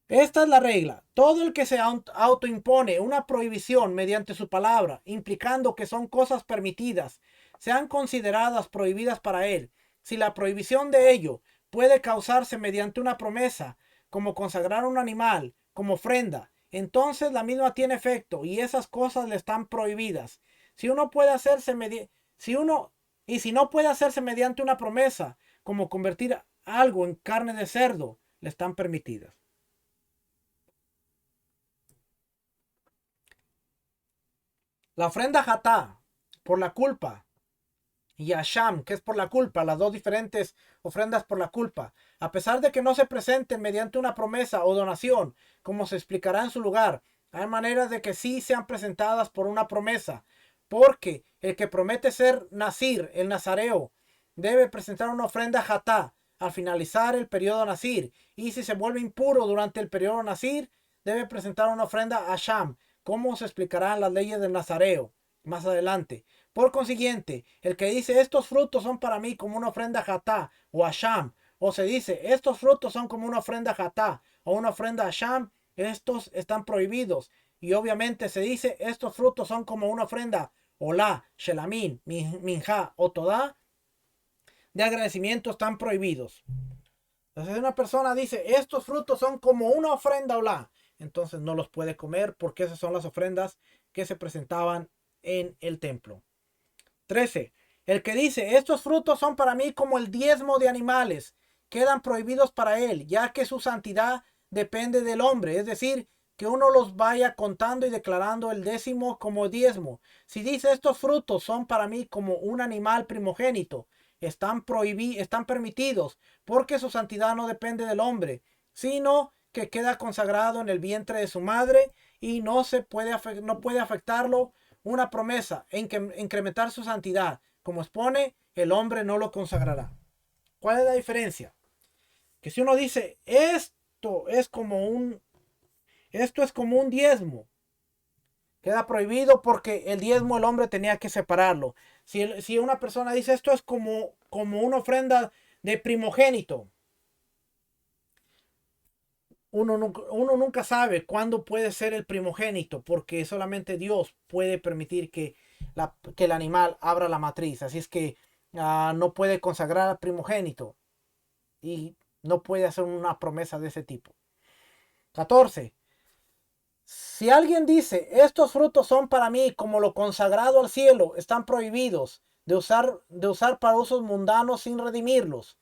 Esta es la regla. Todo el que se autoimpone una prohibición mediante su palabra, implicando que son cosas permitidas, sean consideradas prohibidas para él, si la prohibición de ello puede causarse mediante una promesa, como consagrar un animal, como ofrenda, entonces la misma tiene efecto y esas cosas le están prohibidas. Si uno puede hacerse si no puede hacerse mediante una promesa, como convertir algo en carne de cerdo, le están permitidas. La ofrenda Hatá, por la culpa, y Asham, que es por la culpa, las dos diferentes ofrendas por la culpa, a pesar de que no se presenten mediante una promesa o donación, como se explicará en su lugar, hay maneras de que sí sean presentadas por una promesa, porque el que promete ser Nazir, el nazareo, debe presentar una ofrenda Hatá al finalizar el periodo Nazir, y si se vuelve impuro durante el periodo Nazir, debe presentar una ofrenda Asham, como se explicará en las leyes del nazareo más adelante. Por consiguiente, el que dice estos frutos son para mí como una ofrenda Hatá o Asham, o se dice estos frutos son como una ofrenda Hatá o una ofrenda Asham, estos están prohibidos. Y obviamente se dice estos frutos son como una ofrenda Olá, Shelamin, Minja o Todá de agradecimiento, están prohibidos. Entonces una persona dice estos frutos son como una ofrenda Olá, entonces no los puede comer porque esas son las ofrendas que se presentaban en el templo. 13. El que dice, estos frutos son para mí como el diezmo de animales, quedan prohibidos para él, ya que su santidad depende del hombre, es decir, que uno los vaya contando y declarando el décimo como diezmo. Si dice, estos frutos son para mí como un animal primogénito, están permitidos, porque su santidad no depende del hombre, sino que queda consagrado en el vientre de su madre y no puede afectarlo una promesa en que incrementar su santidad. Como expone, el hombre no lo consagrará. ¿Cuál es la diferencia? Que si uno dice, esto es como un diezmo, queda prohibido porque el diezmo el hombre tenía que separarlo. Si una persona dice, esto es como una ofrenda de primogénito, uno nunca sabe cuándo puede ser el primogénito, porque solamente Dios puede permitir que el animal abra la matriz. Así es que no puede consagrar al primogénito y no puede hacer una promesa de ese tipo. 14. Si alguien dice, estos frutos son para mí como lo consagrado al cielo, están prohibidos de usar para usos mundanos sin redimirlos,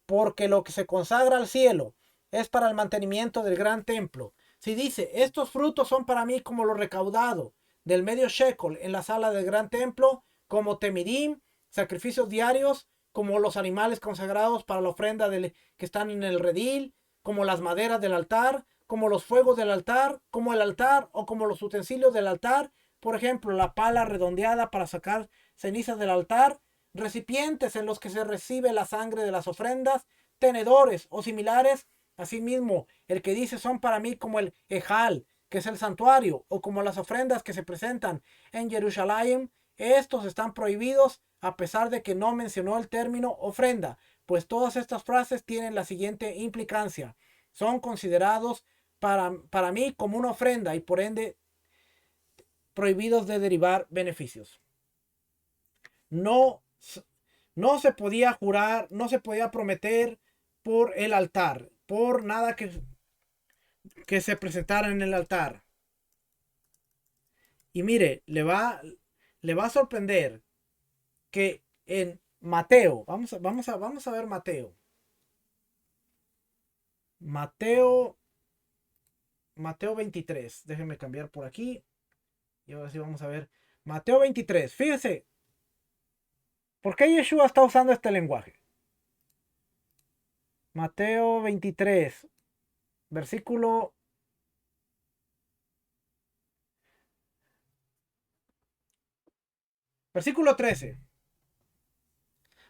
porque lo que se consagra al cielo es para el mantenimiento del gran templo. Si dice, estos frutos son para mí como lo recaudado del medio shekel en la sala del gran templo, como temidim, sacrificios diarios, como los animales consagrados para la ofrenda que están en el redil, como las maderas del altar, como los fuegos del altar, como el altar o como los utensilios del altar, por ejemplo, la pala redondeada para sacar cenizas del altar, recipientes en los que se recibe la sangre de las ofrendas, tenedores o similares. Asimismo, el que dice son para mí como el ejal, que es el santuario, o como las ofrendas que se presentan en Jerusalén, estos están prohibidos a pesar de que no mencionó el término ofrenda, pues todas estas frases tienen la siguiente implicancia. Son considerados para mí como una ofrenda y por ende prohibidos de derivar beneficios. No, no se podía jurar, no se podía prometer por el altar, por nada que se presentara en el altar. Y mire, le va a sorprender que en Mateo, vamos a ver Mateo. Mateo 23. Déjenme cambiar por aquí. Y ahora sí vamos a ver. Mateo 23. Fíjense, ¿por qué Yeshua está usando este lenguaje? Mateo 23, versículo Versículo 13.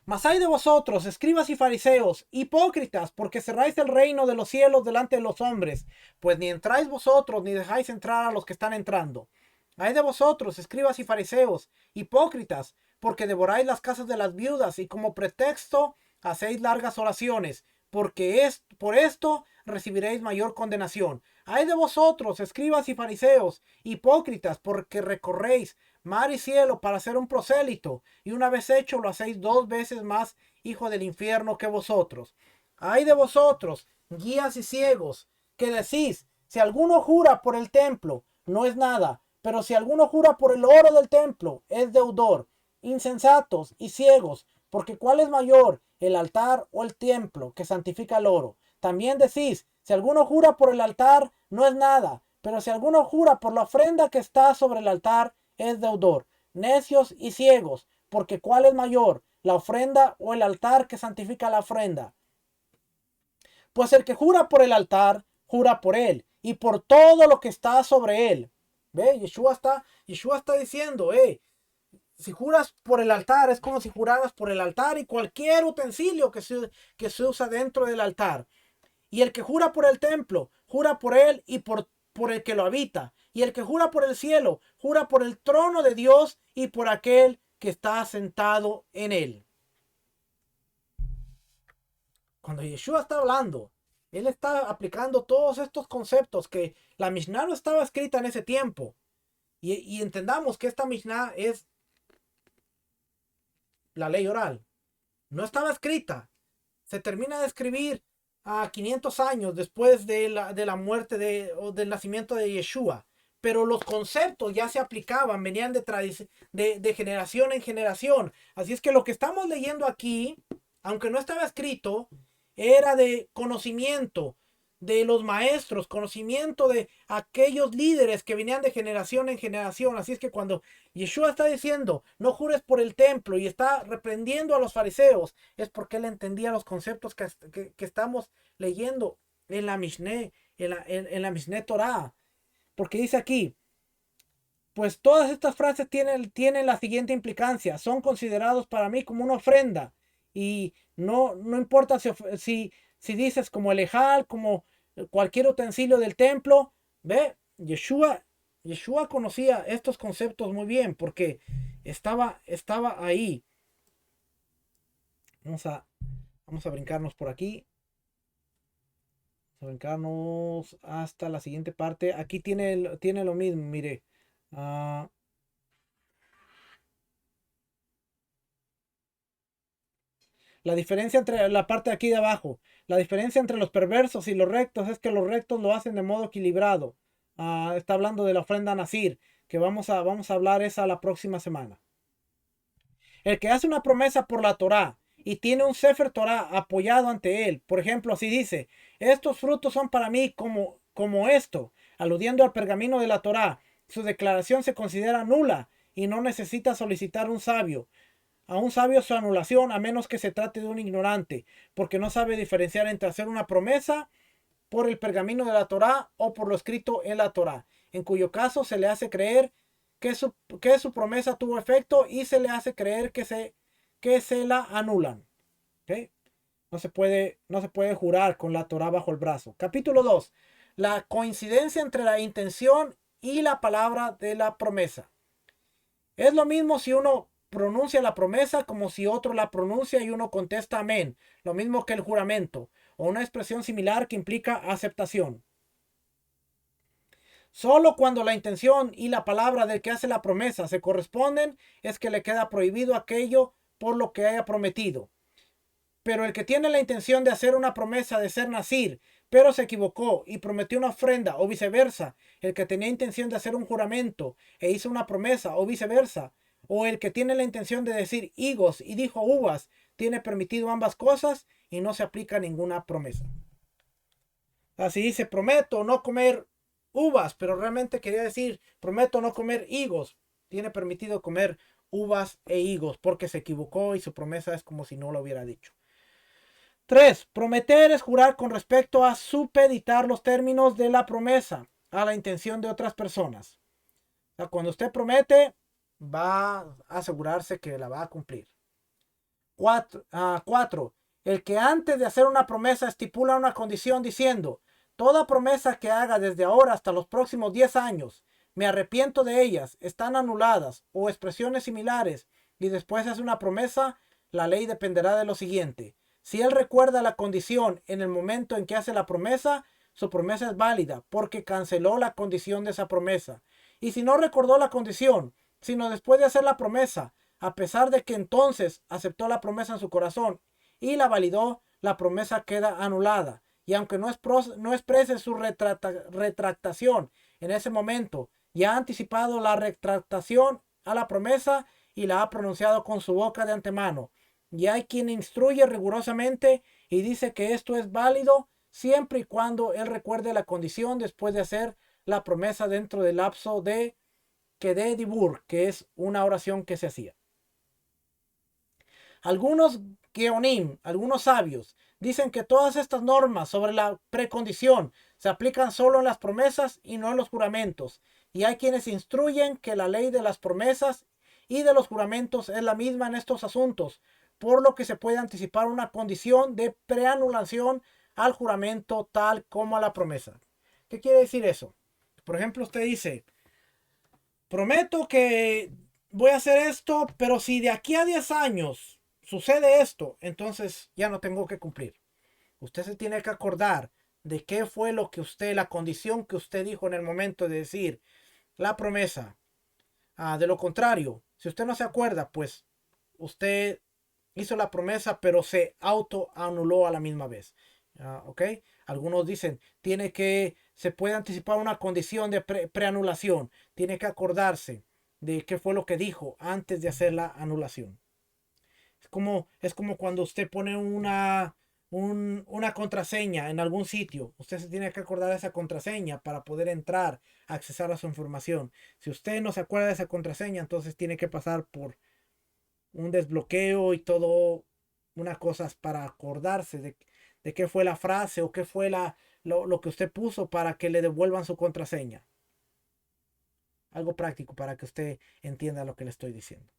Mas hay de vosotros, escribas y fariseos, hipócritas, porque cerráis el reino de los cielos delante de los hombres, pues ni entráis vosotros, ni dejáis entrar a los que están entrando. Hay de vosotros, escribas y fariseos, hipócritas, porque devoráis las casas de las viudas y como pretexto hacéis largas oraciones, porque por esto recibiréis mayor condenación. Hay de vosotros, escribas y fariseos, hipócritas, porque recorréis mar y cielo para ser un prosélito, y una vez hecho lo hacéis 2 veces más hijo del infierno que vosotros. Ay de vosotros, guías y ciegos, que decís, si alguno jura por el templo, no es nada, pero si alguno jura por el oro del templo, es deudor. Insensatos y ciegos, porque ¿cuál es mayor, el altar o el templo que santifica el oro? También decís, si alguno jura por el altar, no es nada, pero si alguno jura por la ofrenda que está sobre el altar, es deudor. Necios y ciegos, porque ¿cuál es mayor, la ofrenda o el altar que santifica la ofrenda? Pues el que jura por el altar, jura por él y por todo lo que está sobre él. ¿Ve? Yeshua está diciendo, si juras por el altar, es como si juraras por el altar y cualquier utensilio que se usa dentro del altar. Y el que jura por el templo, jura por él y por el que lo habita. Y el que jura por el cielo, jura por el trono de Dios y por aquel que está sentado en él. Cuando Yeshua está hablando, él está aplicando todos estos conceptos que la Mishnah no estaba escrita en ese tiempo. Y entendamos que esta Mishnah es la ley oral. No estaba escrita. Se termina de escribir a 500 años después de la muerte o del nacimiento de Yeshua. Pero los conceptos ya se aplicaban, venían de generación en generación. Así es que lo que estamos leyendo aquí, aunque no estaba escrito, era de conocimiento de los maestros, conocimiento de aquellos líderes que venían de generación en generación. Así es que cuando Yeshua está diciendo, no jures por el templo y está reprendiendo a los fariseos, es porque él entendía los conceptos que estamos leyendo en la Mishneh, en la Mishneh Torah. Porque dice aquí, pues todas estas frases tienen la siguiente implicancia. Son considerados para mí como una ofrenda. Y no importa si dices como el ejal, como cualquier utensilio del templo. Ve, Yeshua conocía estos conceptos muy bien porque estaba ahí. Vamos a, vamos a brincarnos por aquí. Vamos a brincarnos hasta la siguiente parte. Aquí tiene lo mismo, mire. Ah, la diferencia entre la parte de aquí de abajo, la diferencia entre los perversos y los rectos es que los rectos lo hacen de modo equilibrado. Está hablando de la ofrenda Nazir, que vamos a hablar esa la próxima semana. El que hace una promesa por la Torá y tiene un Sefer Torá apoyado ante él, por ejemplo, así dice, estos frutos son para mí como esto, aludiendo al pergamino de la Torá, su declaración se considera nula y no necesita solicitar a un sabio su anulación a menos que se trate de un ignorante, porque no sabe diferenciar entre hacer una promesa por el pergamino de la Torá o por lo escrito en la Torá, en cuyo caso se le hace creer que su promesa tuvo efecto y se le hace creer que se la anulan. ¿Okay? No se puede jurar con la Torá bajo el brazo. Capítulo 2. La coincidencia entre la intención y la palabra de la promesa. Es lo mismo si uno pronuncia la promesa como si otro la pronuncia y uno contesta amén, lo mismo que el juramento, o una expresión similar que implica aceptación. Solo cuando la intención y la palabra del que hace la promesa se corresponden es que le queda prohibido aquello por lo que haya prometido. Pero el que tiene la intención de hacer una promesa de ser nazir, pero se equivocó y prometió una ofrenda, o viceversa, el que tenía intención de hacer un juramento e hizo una promesa, o viceversa, o el que tiene la intención de decir higos y dijo uvas, tiene permitido ambas cosas y no se aplica ninguna promesa. Así dice, prometo no comer uvas, pero realmente quería decir, prometo no comer higos. Tiene permitido comer uvas e higos porque se equivocó y su promesa es como si no lo hubiera dicho. 3. Prometer es jurar con respecto a supeditar los términos de la promesa a la intención de otras personas. O sea, cuando usted promete, va a asegurarse que la va a cumplir. 4. El que antes de hacer una promesa estipula una condición diciendo, toda promesa que haga desde ahora hasta los próximos 10 años, me arrepiento de ellas, están anuladas, o expresiones similares, y después hace una promesa, la ley dependerá de lo siguiente. Si él recuerda la condición en el momento en que hace la promesa, su promesa es válida porque canceló la condición de esa promesa. Y si no recordó la condición, sino después de hacer la promesa, a pesar de que entonces aceptó la promesa en su corazón y la validó, la promesa queda anulada. Y aunque no exprese su retractación en ese momento, ya ha anticipado la retractación a la promesa y la ha pronunciado con su boca de antemano. Y hay quien instruye rigurosamente y dice que esto es válido siempre y cuando él recuerde la condición después de hacer la promesa dentro del lapso de Kedé Dibur, que es una oración que se hacía. Algunos Geonim, algunos sabios, dicen que todas estas normas sobre la precondición se aplican solo en las promesas y no en los juramentos. Y hay quienes instruyen que la ley de las promesas y de los juramentos es la misma en estos asuntos, por lo que se puede anticipar una condición de preanulación al juramento tal como a la promesa. ¿Qué quiere decir eso? Por ejemplo, usted dice, prometo que voy a hacer esto, pero si de aquí a 10 años sucede esto, entonces ya no tengo que cumplir. Usted se tiene que acordar de qué fue lo que la condición que usted dijo en el momento de decir la promesa. De lo contrario, si usted no se acuerda, pues usted hizo la promesa, pero se auto anuló a la misma vez. ¿Ok? Algunos dicen, se puede anticipar una condición de preanulación. Tiene que acordarse de qué fue lo que dijo antes de hacer la anulación. Es como cuando usted pone una contraseña en algún sitio. Usted se tiene que acordar de esa contraseña para poder entrar, accesar a su información. Si usted no se acuerda de esa contraseña, entonces tiene que pasar por un desbloqueo y todo unas cosas para acordarse de qué fue la frase o qué fue lo que usted puso para que le devuelvan su contraseña. algo práctico para que usted entienda lo que le estoy diciendo.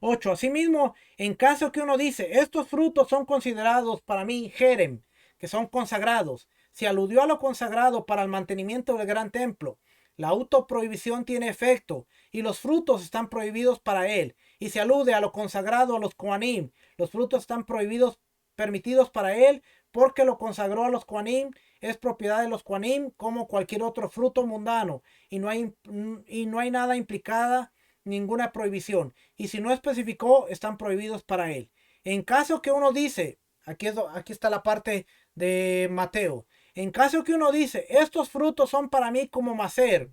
8. Asimismo, en caso que uno dice, estos frutos son considerados para mí jerem, que son consagrados, se aludió a lo consagrado para el mantenimiento del gran templo. La autoprohibición tiene efecto y los frutos están prohibidos para él. Y se alude a lo consagrado a los Kohanim. Los frutos están prohibidos, permitidos para él, porque lo consagró a los Kohanim. Es propiedad de los Kohanim como cualquier otro fruto mundano. Y no hay nada implicada, ninguna prohibición. Y si no especificó, están prohibidos para él. En caso que uno dice, aquí está la parte de Mateo. En caso que uno dice, estos frutos son para mí como macer.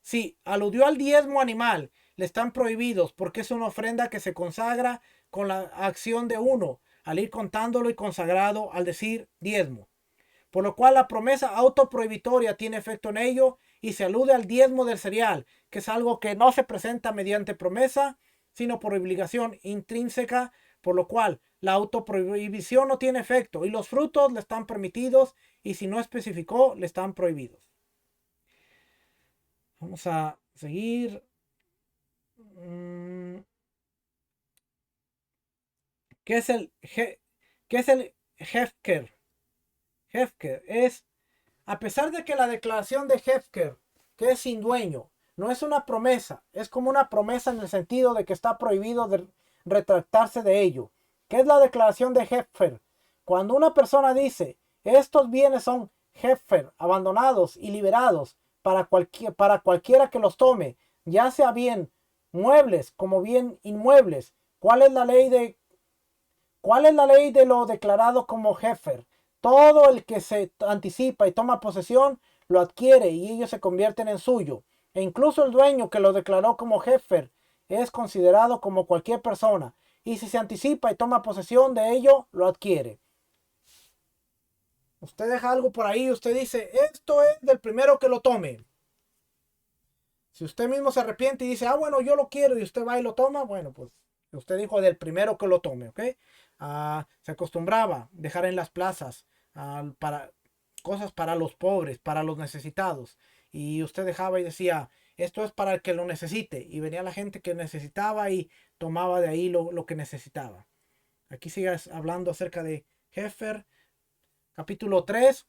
Si aludió al diezmo animal, le están prohibidos porque es una ofrenda que se consagra con la acción de uno, al ir contándolo y consagrado al decir diezmo. Por lo cual la promesa autoprohibitoria tiene efecto en ello y se alude al diezmo del cereal, que es algo que no se presenta mediante promesa, sino por obligación intrínseca, por lo cual la autoprohibición no tiene efecto y los frutos le están permitidos y si no especificó, le están prohibidos. Vamos a seguir. ¿Qué es el Hefker? Hefker es, a pesar de que la declaración de Hefker, que es sin dueño, no es una promesa, es como una promesa en el sentido de que está prohibido de retractarse de ello. ¿Qué es la declaración de Hefker? Cuando una persona dice, estos bienes son Hefker, abandonados y liberados para cualquiera que los tome, ya sea bien muebles como bien inmuebles. ¿Cuál es la ley de lo declarado como Hefker? Todo el que se anticipa y toma posesión lo adquiere y ellos se convierten en suyo. E incluso el dueño que lo declaró como Hefker es considerado como cualquier persona. Y si se anticipa y toma posesión de ello, lo adquiere. Usted deja algo por ahí, usted dice, esto es del primero que lo tome. Si usted mismo se arrepiente y dice, bueno, yo lo quiero y usted va y lo toma, bueno, pues usted dijo del primero que lo tome, ¿ok? Se acostumbraba dejar en las plazas para cosas para los pobres, para los necesitados. Y usted dejaba y decía, esto es para el que lo necesite. Y venía la gente que necesitaba y tomaba de ahí lo que necesitaba. Aquí sigue hablando acerca de Hefker. Capítulo 3.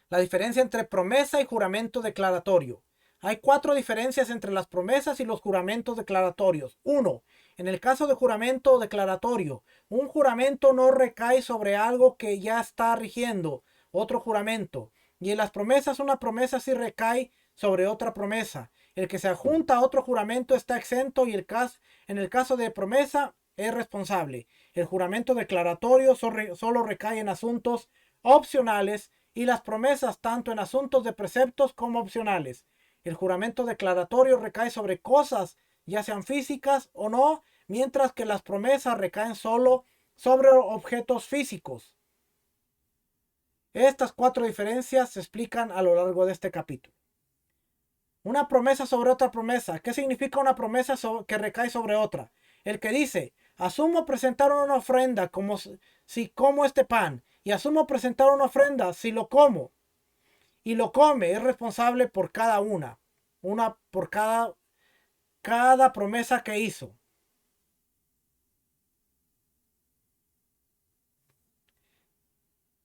La diferencia entre promesa y juramento declaratorio. Hay 4 diferencias entre las promesas y los juramentos declaratorios. 1. En el caso de juramento declaratorio, un juramento no recae sobre algo que ya está rigiendo otro juramento. Y en las promesas, una promesa sí recae sobre otra promesa. El que se adjunta a otro juramento está exento y en el caso de promesa es responsable. El juramento declaratorio solo recae en asuntos opcionales y las promesas tanto en asuntos de preceptos como opcionales. El juramento declaratorio recae sobre cosas, ya sean físicas o no, mientras que las promesas recaen solo sobre objetos físicos. Estas 4 diferencias se explican a lo largo de este capítulo. Una promesa sobre otra promesa. ¿Qué significa una promesa que recae sobre otra? El que dice, asumo presentar una ofrenda como si como este pan, y asumo presentar una ofrenda si lo como, y lo come, es responsable por cada por cada promesa que hizo.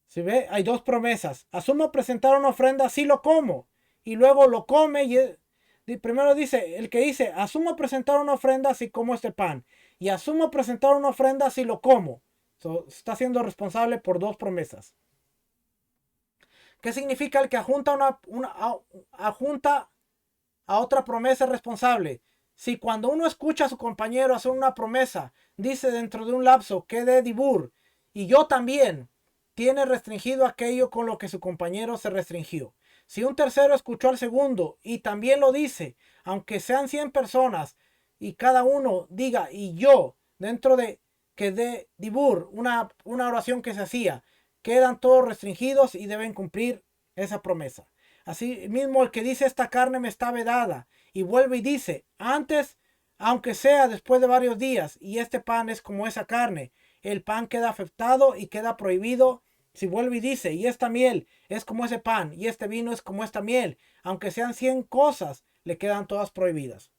Si ve, hay 2 promesas. Asumo presentar una ofrenda si lo como, y luego lo come y primero dice, el que dice, asumo presentar una ofrenda si como este pan, y asumo presentar una ofrenda si lo como. Está siendo responsable por 2 promesas. ¿Qué significa el que adjunta a otra promesa responsable? Si cuando uno escucha a su compañero hacer una promesa, dice dentro de un lapso que de dibur, y yo también, tiene restringido aquello con lo que su compañero se restringió. Si un tercero escuchó al segundo y también lo dice, aunque sean 100 personas y cada uno diga y yo, dentro de que de dibur, una oración que se hacía, quedan todos restringidos y deben cumplir esa promesa. Así mismo el que dice esta carne me está vedada y vuelve y dice antes, aunque sea después de varios días, y este pan es como esa carne, el pan queda afectado y queda prohibido Si vuelve y dice, y esta miel es como ese pan, y este vino es como esta miel, aunque sean 100 cosas, le quedan todas prohibidas.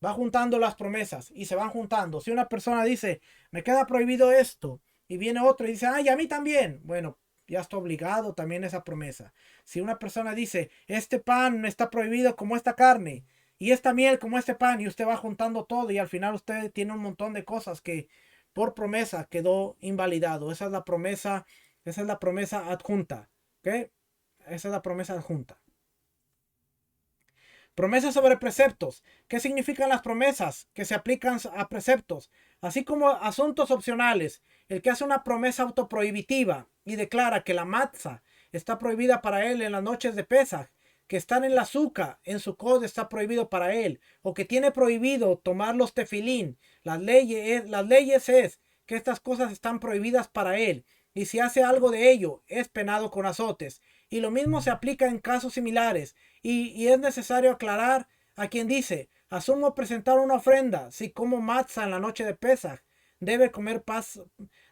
Va juntando las promesas y se van juntando. Si una persona dice, me queda prohibido esto, y viene otro y dice, ay, a mí también. Bueno, ya está obligado también esa promesa. Si una persona dice, este pan está prohibido como esta carne, y esta miel como este pan, y usted va juntando todo, y al final usted tiene un montón de cosas que por promesa quedó invalidado. Esa es la promesa adjunta. ¿Ok? Esa es la promesa adjunta. Promesas sobre preceptos. ¿Qué significan las promesas? Que se aplican a preceptos, así como asuntos opcionales. El que hace una promesa autoprohibitiva y declara que la matzah está prohibida para él en las noches de Pesaj, que estar en la azúcar en su code está prohibido para él, o que tiene prohibido tomar los tefilín. Las leyes es que estas cosas están prohibidas para él, y si hace algo de ello, es penado con azotes. Y lo mismo se aplica en casos similares. Y es necesario aclarar a quien dice, asumo presentar una ofrenda, si como matzah en la noche de Pesaj, debe comer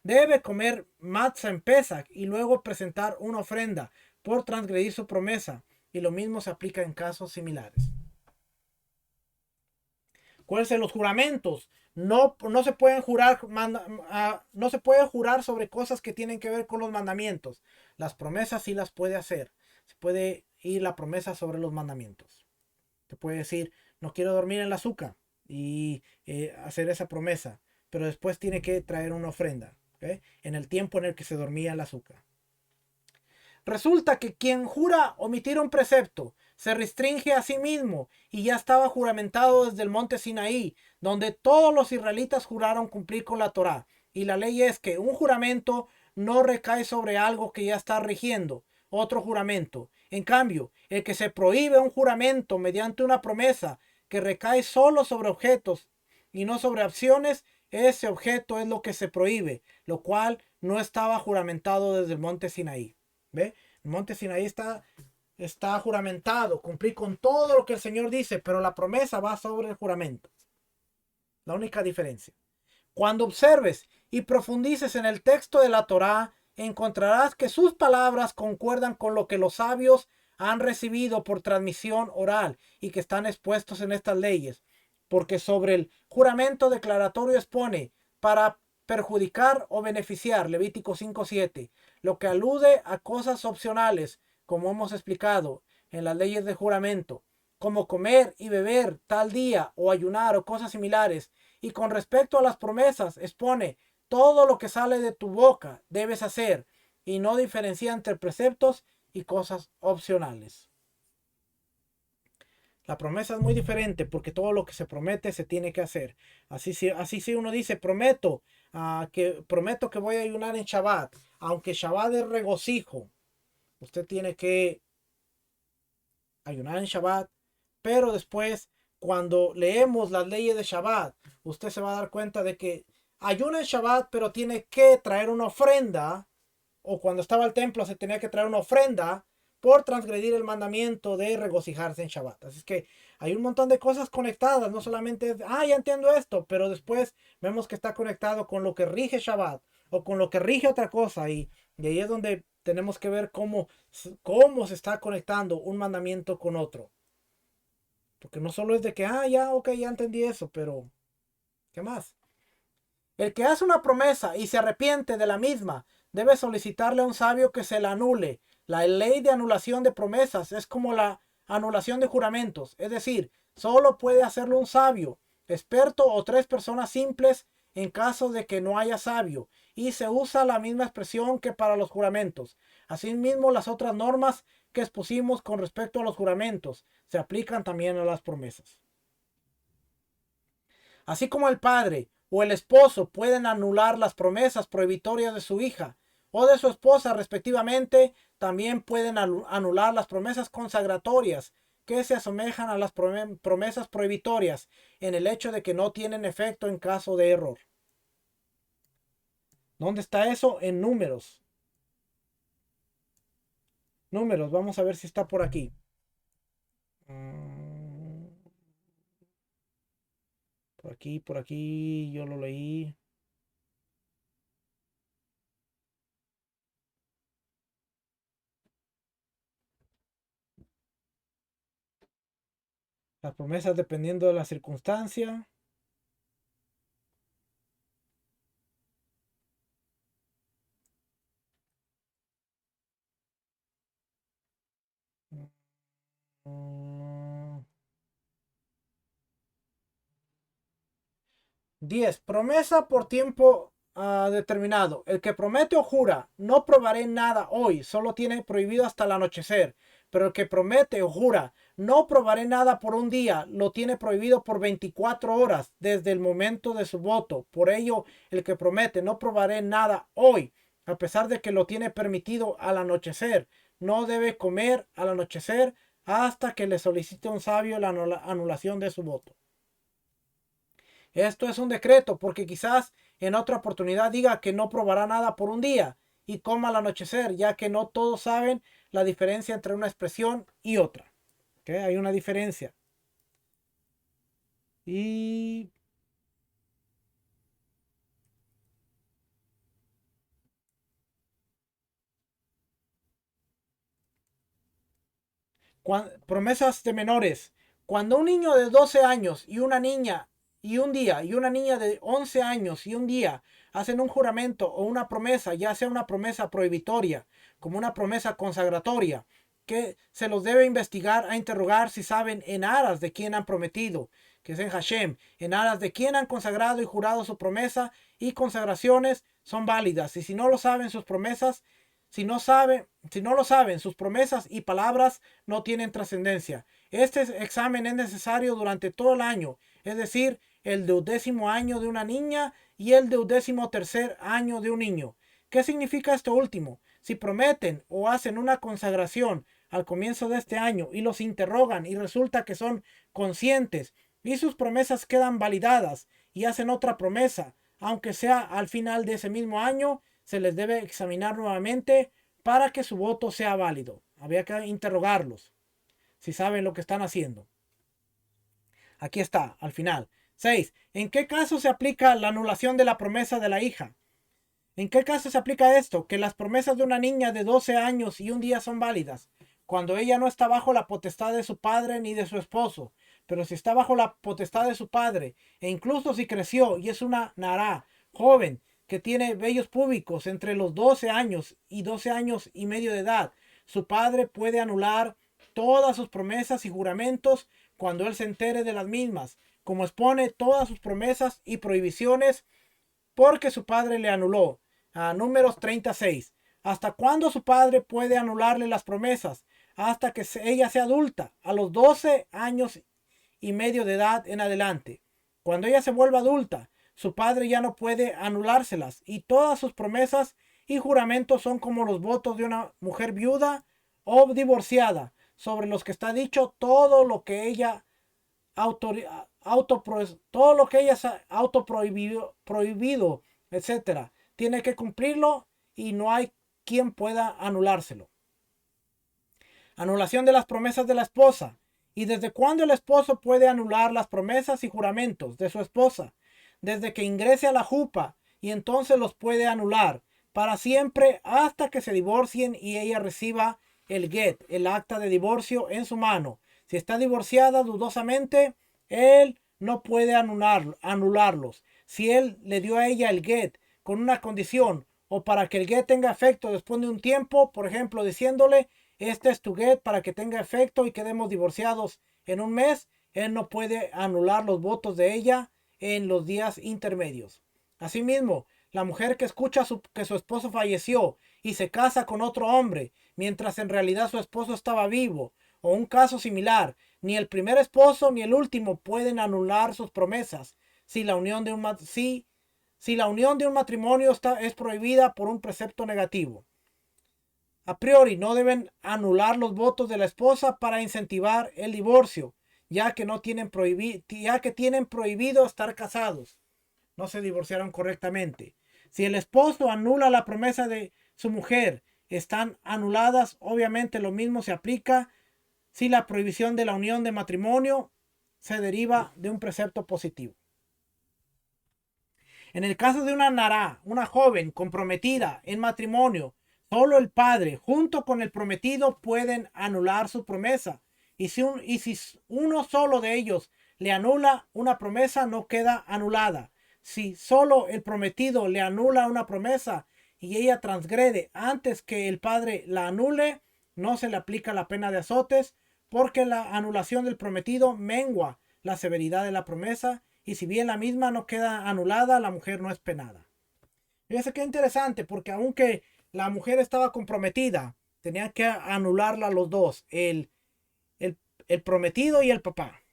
debe comer matzah en Pesaj y luego presentar una ofrenda por transgredir su promesa. Y lo mismo se aplica en casos similares. ¿Cuáles son los juramentos? No se pueden jurar, no se puede jurar sobre cosas que tienen que ver con los mandamientos. Las promesas sí las puede hacer. Se puede ir la promesa sobre los mandamientos. Te puede decir, no quiero dormir en la azúcar y hacer esa promesa, pero después tiene que traer una ofrenda, ¿okay? En el tiempo en el que se dormía en la azúcar. Resulta que quien jura omitir un precepto se restringe a sí mismo y ya estaba juramentado desde el monte Sinaí, donde todos los israelitas juraron cumplir con la Torá. Y la ley es que un juramento no recae sobre algo que ya está rigiendo otro juramento. En cambio, el que se prohíbe un juramento mediante una promesa que recae solo sobre objetos y no sobre acciones, ese objeto es lo que se prohíbe, lo cual no estaba juramentado desde el monte Sinaí. ¿Ve? El monte Sinaí está juramentado, cumplir con todo lo que el Señor dice, pero la promesa va sobre el juramento. La única diferencia. Cuando observes y profundices en el texto de la Torá, encontrarás que sus palabras concuerdan con lo que los sabios han recibido por transmisión oral y que están expuestos en estas leyes. Porque sobre el juramento declaratorio expone para perjudicar o beneficiar, Levítico 5:7, lo que alude a cosas opcionales, como hemos explicado en las leyes de juramento, como comer y beber tal día o ayunar o cosas similares. Y con respecto a las promesas, expone todo lo que sale de tu boca debes hacer y no diferencia entre preceptos y cosas opcionales. La promesa es muy diferente porque todo lo que se promete se tiene que hacer. Así si uno dice, prometo que voy a ayunar en Shabbat, aunque Shabbat es regocijo, usted tiene que ayunar en Shabbat, pero después, cuando leemos las leyes de Shabbat, usted se va a dar cuenta de que ayuna en Shabbat, pero tiene que traer una ofrenda, o cuando estaba el templo se tenía que traer una ofrenda por transgredir el mandamiento de regocijarse en Shabbat. Así es que hay un montón de cosas conectadas, no solamente es, ya entiendo esto, pero después vemos que está conectado con lo que rige Shabbat o con lo que rige otra cosa y ahí es donde tenemos que ver cómo se está conectando un mandamiento con otro. Porque no solo es de que, ya, ok, ya entendí eso, pero ¿qué más? El que hace una promesa y se arrepiente de la misma debe solicitarle a un sabio que se la anule. La ley de anulación de promesas es como la anulación de juramentos, es decir, solo puede hacerlo un sabio, experto o tres personas simples en caso de que no haya sabio, y se usa la misma expresión que para los juramentos. Asimismo, las otras normas que expusimos con respecto a los juramentos se aplican también a las promesas. Así como el padre o el esposo pueden anular las promesas prohibitorias de su hija o de su esposa respectivamente, también pueden anular las promesas consagratorias que se asemejan a las promesas prohibitorias en el hecho de que no tienen efecto en caso de error. ¿Dónde está eso? En números. Números, vamos a ver si está por aquí. Por aquí, yo lo leí. Las promesas dependiendo de la circunstancia. Mm, 10. Promesa por tiempo determinado. El que promete o jura, no probaré nada hoy, solo tiene prohibido hasta el anochecer. Pero el que promete o jura, no probaré nada por un día, lo tiene prohibido por 24 horas desde el momento de su voto. Por ello, el que promete, no probaré nada hoy, a pesar de que lo tiene permitido al anochecer, no debe comer al anochecer hasta que le solicite un sabio la anulación de su voto. Esto es un decreto porque quizás en otra oportunidad diga que no probará nada por un día y coma al anochecer, ya que no todos saben la diferencia entre una expresión y otra. ¿Okay? Hay una diferencia. Y promesas de menores. Cuando un niño de 12 años y una niña y un día y una niña de 11 años y un día hacen un juramento o una promesa, ya sea una promesa prohibitoria como una promesa consagratoria, que se los debe investigar a interrogar si saben en aras de quién han prometido, que es en Hashem, en aras de quién han consagrado y jurado su promesa y consagraciones son válidas. Y si no lo saben sus promesas, si no lo saben, sus promesas y palabras no tienen trascendencia. Este examen es necesario durante todo el año, es decir, el 12º año de una niña y el 13º año de un niño. ¿Qué significa esto último? Si prometen o hacen una consagración al comienzo de este año y los interrogan y resulta que son conscientes y sus promesas quedan validadas y hacen otra promesa, aunque sea al final de ese mismo año, se les debe examinar nuevamente para que su voto sea válido. Había que interrogarlos si saben lo que están haciendo. Aquí está, al final. 6. ¿En qué caso se aplica la anulación de la promesa de la hija? ¿En qué caso se aplica esto? Que las promesas de una niña de 12 años y un día son válidas. Cuando ella no está bajo la potestad de su padre ni de su esposo. Pero si está bajo la potestad de su padre, e incluso si creció y es una nará joven que tiene vellos públicos entre los 12 años y 12 años y medio de edad, su padre puede anular todas sus promesas y juramentos cuando él se entere de las mismas, como expone todas sus promesas y prohibiciones porque su padre le anuló. A Números 36. ¿Hasta cuándo su padre puede anularle las promesas? Hasta que ella sea adulta, a los 12 años y medio de edad en adelante. Cuando ella se vuelva adulta, su padre ya no puede anulárselas y todas sus promesas y juramentos son como los votos de una mujer viuda o divorciada, sobre los que está dicho todo lo que ella todo lo que ella ha autoprohibido, etcétera. Tiene que cumplirlo y no hay quien pueda anulárselo. Anulación de las promesas de la esposa. ¿Y desde cuándo el esposo puede anular las promesas y juramentos de su esposa? Desde que ingrese a la jupa y entonces los puede anular para siempre hasta que se divorcien y ella reciba el get, el acta de divorcio en su mano. Si está divorciada dudosamente, él no puede anularlos. Si él le dio a ella el get con una condición o para que el get tenga efecto después de un tiempo, por ejemplo, diciéndole este es tu get para que tenga efecto y quedemos divorciados en un mes, él no puede anular los votos de ella en los días intermedios. Asimismo, la mujer que escucha que su esposo falleció y se casa con otro hombre, mientras en realidad su esposo estaba vivo, o un caso similar, ni el primer esposo ni el último pueden anular sus promesas si la unión de un matrimonio es prohibida por un precepto negativo. A priori no deben anular los votos de la esposa para incentivar el divorcio, ya que tienen prohibido estar casados. No se divorciaron correctamente. Si el esposo anula la promesa de su mujer, están anuladas. Obviamente lo mismo se aplica si la prohibición de la unión de matrimonio se deriva de un precepto positivo. En el caso de una nará, una joven comprometida en matrimonio, solo el padre junto con el prometido pueden anular su promesa y si uno solo de ellos le anula una promesa, no queda anulada. Si solo el prometido le anula una promesa y ella transgrede antes que el padre la anule, no se le aplica la pena de azotes, porque la anulación del prometido mengua la severidad de la promesa, y si bien la misma no queda anulada, la mujer no es penada. Fíjense qué interesante, porque aunque la mujer estaba comprometida, tenían que anularla los dos, el, el prometido y el papá.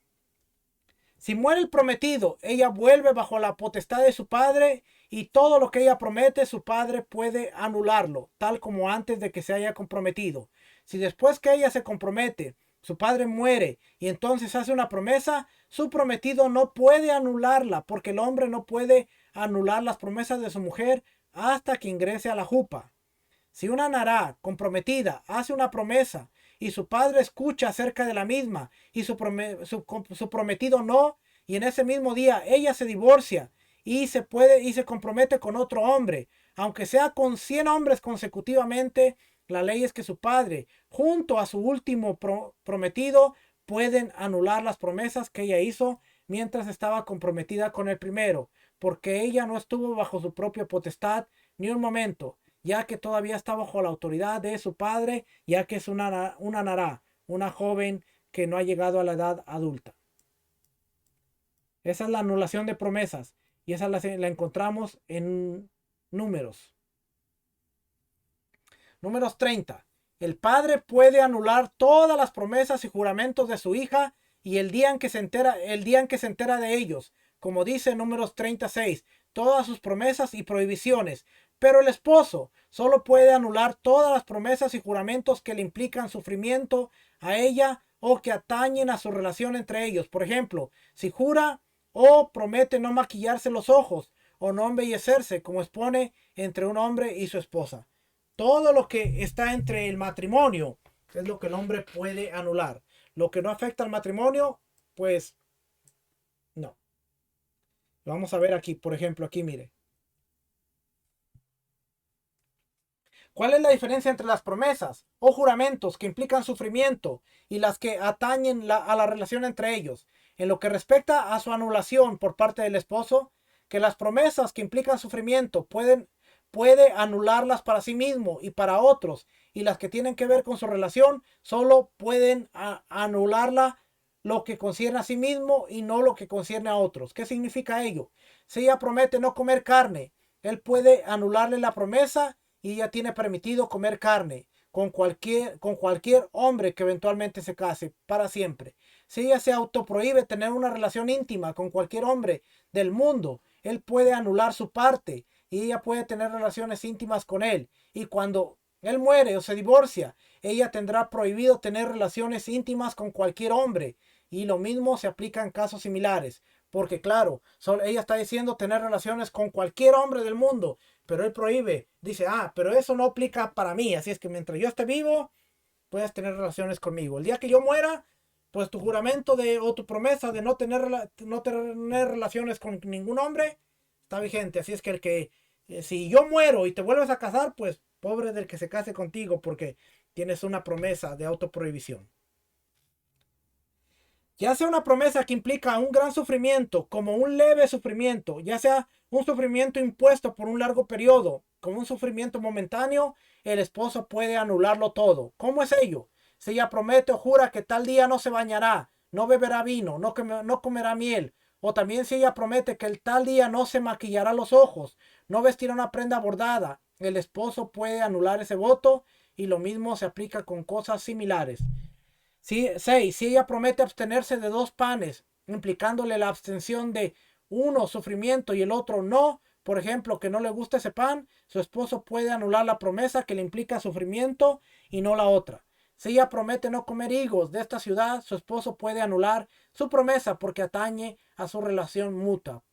Si muere el prometido, ella vuelve bajo la potestad de su padre, y todo lo que ella promete, su padre puede anularlo, tal como antes de que se haya comprometido. Si después que ella se compromete, su padre muere y entonces hace una promesa, su prometido no puede anularla, porque el hombre no puede anular las promesas de su mujer hasta que ingrese a la jupa. Si una nará comprometida hace una promesa y su padre escucha acerca de la misma y su prometido no, y en ese mismo día ella se divorcia y se compromete con otro hombre, aunque sea con 100 hombres consecutivamente, la ley es que su padre, junto a su último prometido, pueden anular las promesas que ella hizo mientras estaba comprometida con el primero, porque ella no estuvo bajo su propia potestad ni un momento, ya que todavía está bajo la autoridad de su padre, ya que es una nará, una joven que no ha llegado a la edad adulta. Esa es la anulación de promesas, y esa la encontramos en Números. Números 30. El padre puede anular todas las promesas y juramentos de su hija, y el día en que se entera de ellos, como dice Números 36, todas sus promesas y prohibiciones. Pero el esposo solo puede anular todas las promesas y juramentos que le implican sufrimiento a ella o que atañen a su relación entre ellos. Por ejemplo, si jura o promete no maquillarse los ojos o no embellecerse, como expone entre un hombre y su esposa. Todo lo que está entre el matrimonio es lo que el hombre puede anular. Lo que no afecta al matrimonio, pues no. Vamos a ver aquí, por ejemplo, aquí mire. ¿Cuál es la diferencia entre las promesas o juramentos que implican sufrimiento y las que atañen a la relación entre ellos? En lo que respecta a su anulación por parte del esposo, que las promesas que implican sufrimiento puede anularlas para sí mismo y para otros, y las que tienen que ver con su relación solo pueden anularla lo que concierne a sí mismo y no lo que concierne a otros. ¿Qué significa ello? Si ella promete no comer carne, él puede anularle la promesa y ella tiene permitido comer carne con cualquier hombre que eventualmente se case para siempre. Si ella se autoprohíbe tener una relación íntima con cualquier hombre del mundo, él puede anular su parte y ella puede tener relaciones íntimas con él. Y cuando él muere o se divorcia, ella tendrá prohibido tener relaciones íntimas con cualquier hombre. Y lo mismo se aplica en casos similares. Porque claro, ella está diciendo tener relaciones con cualquier hombre del mundo, pero él prohíbe. Dice, pero eso no aplica para mí. Así es que mientras yo esté vivo, puedes tener relaciones conmigo. El día que yo muera, pues tu juramento o tu promesa de no tener relaciones con ningún hombre está vigente. Así es que si yo muero y te vuelves a casar, pues pobre del que se case contigo porque tienes una promesa de autoprohibición. Ya sea una promesa que implica un gran sufrimiento, como un leve sufrimiento, ya sea un sufrimiento impuesto por un largo periodo, como un sufrimiento momentáneo, el esposo puede anularlo todo. ¿Cómo es ello? Si ella promete o jura que tal día no se bañará, no beberá vino, no comerá miel, o también si ella promete que el tal día no se maquillará los ojos, no vestirá una prenda bordada, el esposo puede anular ese voto, y lo mismo se aplica con cosas similares. 6. Si ella promete abstenerse de dos panes, implicándole la abstención de uno sufrimiento y el otro no, por ejemplo, que no le gusta ese pan, su esposo puede anular la promesa que le implica sufrimiento y no la otra. Si ella promete no comer higos de esta ciudad, su esposo puede anular su promesa porque atañe a su relación mutua,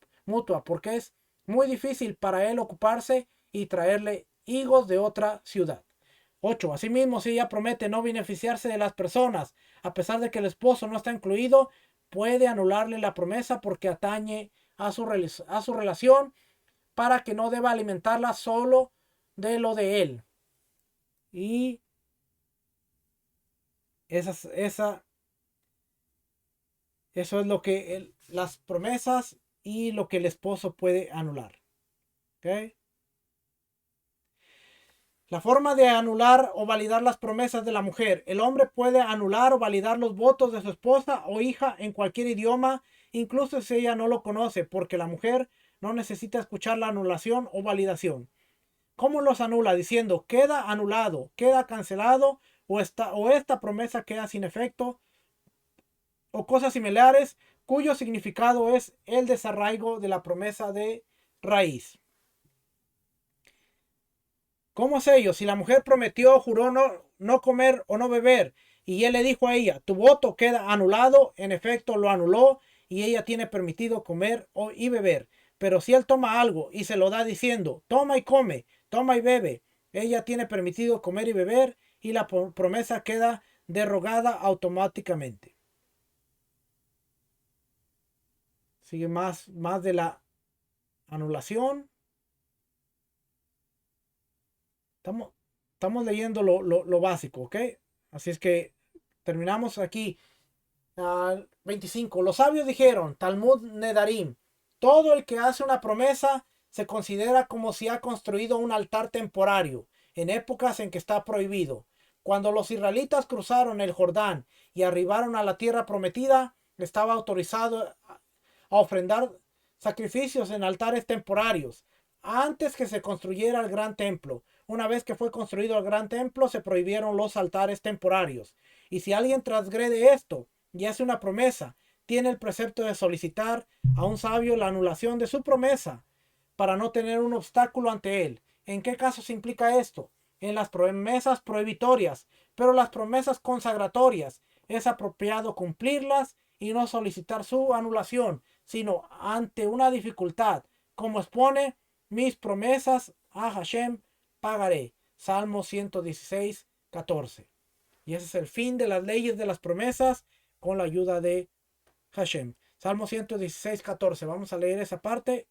porque es muy difícil para él ocuparse y traerle higos de otra ciudad. 8. Asimismo, si ella promete no beneficiarse de las personas, a pesar de que el esposo no está incluido, puede anularle la promesa porque atañe a su relación, para que no deba alimentarla solo de lo de él. Y esa Eso es lo que las promesas y lo que el esposo puede anular. ¿Ok? La forma de anular o validar las promesas de la mujer. El hombre puede anular o validar los votos de su esposa o hija en cualquier idioma, incluso si ella no lo conoce, porque la mujer no necesita escuchar la anulación o validación. ¿Cómo los anula? Diciendo, queda anulado, queda cancelado o esta promesa queda sin efecto o cosas similares cuyo significado es el desarraigo de la promesa de raíz. ¿Cómo es ello? Si la mujer prometió, juró no comer o no beber y él le dijo a ella, tu voto queda anulado, en efecto lo anuló y ella tiene permitido comer y beber. Pero si él toma algo y se lo da diciendo, toma y come, toma y bebe, ella tiene permitido comer y beber y la promesa queda derogada automáticamente. Sigue más de la anulación. Estamos, estamos leyendo lo básico, ¿ok? Así es que terminamos aquí. 25. Los sabios dijeron, Talmud Nedarim, todo el que hace una promesa se considera como si ha construido un altar temporario en épocas en que está prohibido. Cuando los israelitas cruzaron el Jordán y arribaron a la tierra prometida, estaba autorizado a ofrendar sacrificios en altares temporarios antes que se construyera el gran templo. Una vez que fue construido el gran templo, se prohibieron los altares temporarios. Y si alguien transgrede esto y hace una promesa, tiene el precepto de solicitar a un sabio la anulación de su promesa para no tener un obstáculo ante él. ¿En qué casos implica esto? En las promesas prohibitorias, pero las promesas consagratorias es apropiado cumplirlas y no solicitar su anulación, sino ante una dificultad, como expone mis promesas a Hashem pagaré. Salmo 116, 14. Y ese es el fin de las leyes de las promesas con la ayuda de Hashem. Salmo 116, 14. Vamos a leer esa parte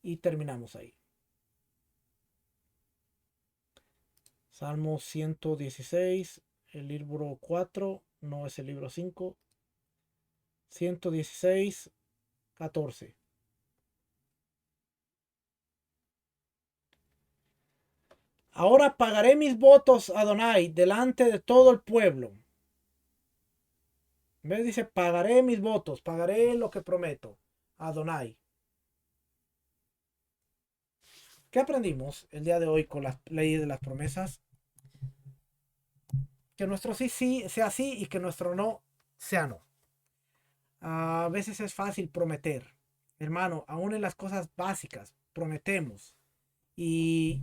y terminamos ahí. Salmo 116, el libro 4, no es el libro 5. 116, 14. Ahora pagaré mis votos, Adonai, delante de todo el pueblo. ¿Ves? Dice, pagaré mis votos, pagaré lo que prometo, Adonai. ¿Qué aprendimos el día de hoy con las leyes de las promesas? Que nuestro sí sí sea sí y que nuestro no sea no. A veces es fácil prometer. Hermano, aún en las cosas básicas, prometemos. Y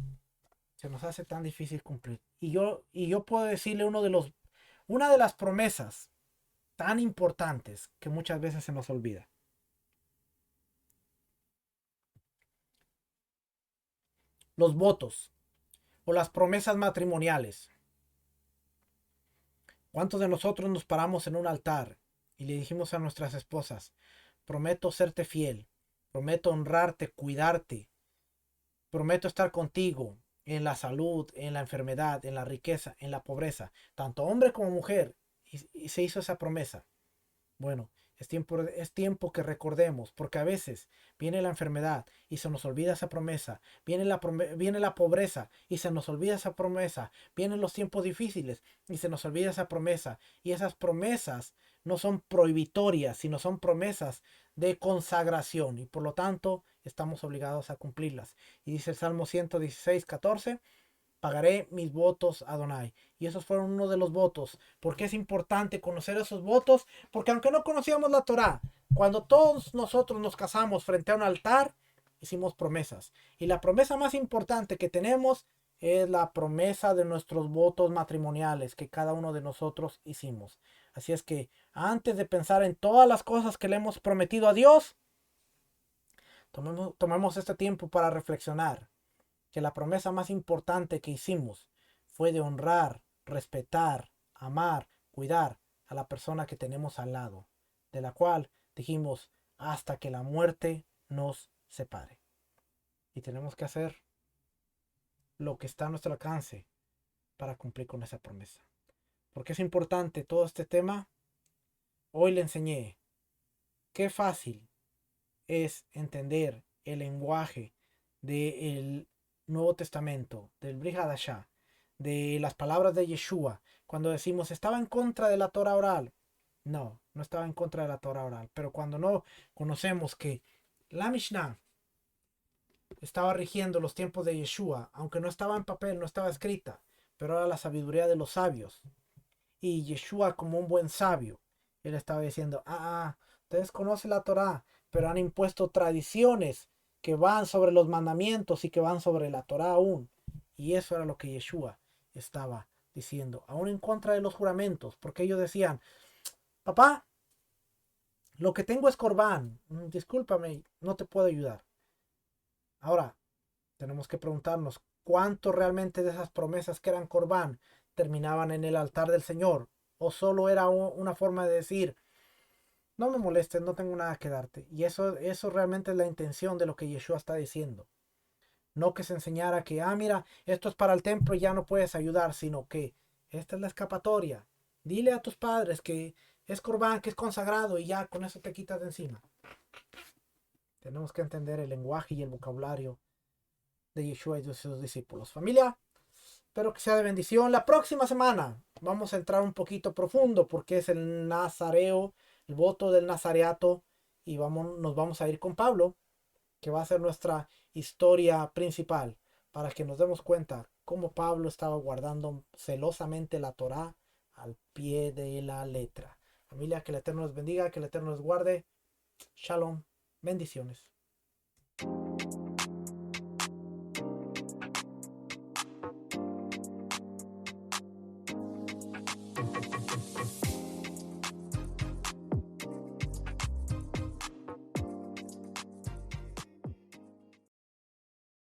se nos hace tan difícil cumplir. Y yo puedo decirle una de las promesas tan importantes que muchas veces se nos olvida. Los votos o las promesas matrimoniales. ¿Cuántos de nosotros nos paramos en un altar y le dijimos a nuestras esposas, prometo serte fiel, prometo honrarte, cuidarte, prometo estar contigo en la salud, en la enfermedad, en la riqueza, en la pobreza, tanto hombre como mujer, y se hizo esa promesa? Bueno, es tiempo que recordemos, porque a veces viene la enfermedad y se nos olvida esa promesa, viene la pobreza y se nos olvida esa promesa, vienen los tiempos difíciles y se nos olvida esa promesa. Y esas promesas no son prohibitorias, sino son promesas de consagración y por lo tanto estamos obligados a cumplirlas. Y dice el Salmo 116, 14. Pagaré mis votos a Adonai. Y esos fueron uno de los votos. ¿Por qué es importante conocer esos votos? Porque aunque no conocíamos la Torá, cuando todos nosotros nos casamos frente a un altar, hicimos promesas. Y la promesa más importante que tenemos es la promesa de nuestros votos matrimoniales que cada uno de nosotros hicimos. Así es que antes de pensar en todas las cosas que le hemos prometido a Dios, tomemos este tiempo para reflexionar que la promesa más importante que hicimos fue de honrar, respetar, amar, cuidar a la persona que tenemos al lado, de la cual dijimos hasta que la muerte nos separe. Y tenemos que hacer lo que está a nuestro alcance para cumplir con esa promesa. Porque es importante todo este tema. Hoy le enseñé qué fácil es entender el lenguaje del Nuevo Testamento, del Brit Hadashah, de las palabras de Yeshua, cuando decimos estaba en contra de la Torah oral. No, no estaba en contra de la Torah oral, pero cuando no conocemos que la Mishnah estaba rigiendo los tiempos de Yeshua, aunque no estaba en papel, no estaba escrita, pero era la sabiduría de los sabios. Y Yeshua, como un buen sabio, él estaba diciendo, ustedes conocen la Torá, pero han impuesto tradiciones que van sobre los mandamientos y que van sobre la Torá aún. Y eso era lo que Yeshua estaba diciendo, aún en contra de los juramentos, porque ellos decían, papá, lo que tengo es corbán, discúlpame, no te puedo ayudar. Ahora, tenemos que preguntarnos cuánto realmente de esas promesas que eran corbán terminaban en el altar del Señor, o solo era una forma de decir, no me molestes, no tengo nada que darte. Y eso realmente es la intención de lo que Yeshua está diciendo. No que se enseñara que, mira, esto es para el templo y ya no puedes ayudar, sino que esta es la escapatoria. Dile a tus padres que es corbán, que es consagrado y ya con eso te quitas de encima. Tenemos que entender el lenguaje y el vocabulario de Yeshua y de sus discípulos. Familia, espero que sea de bendición. La próxima semana vamos a entrar un poquito profundo porque es el nazareo, el voto del nazareato y nos vamos a ir con Pablo, que va a ser nuestra historia principal para que nos demos cuenta cómo Pablo estaba guardando celosamente la Torá al pie de la letra. Familia, que el Eterno los bendiga, que el Eterno los guarde. Shalom, bendiciones.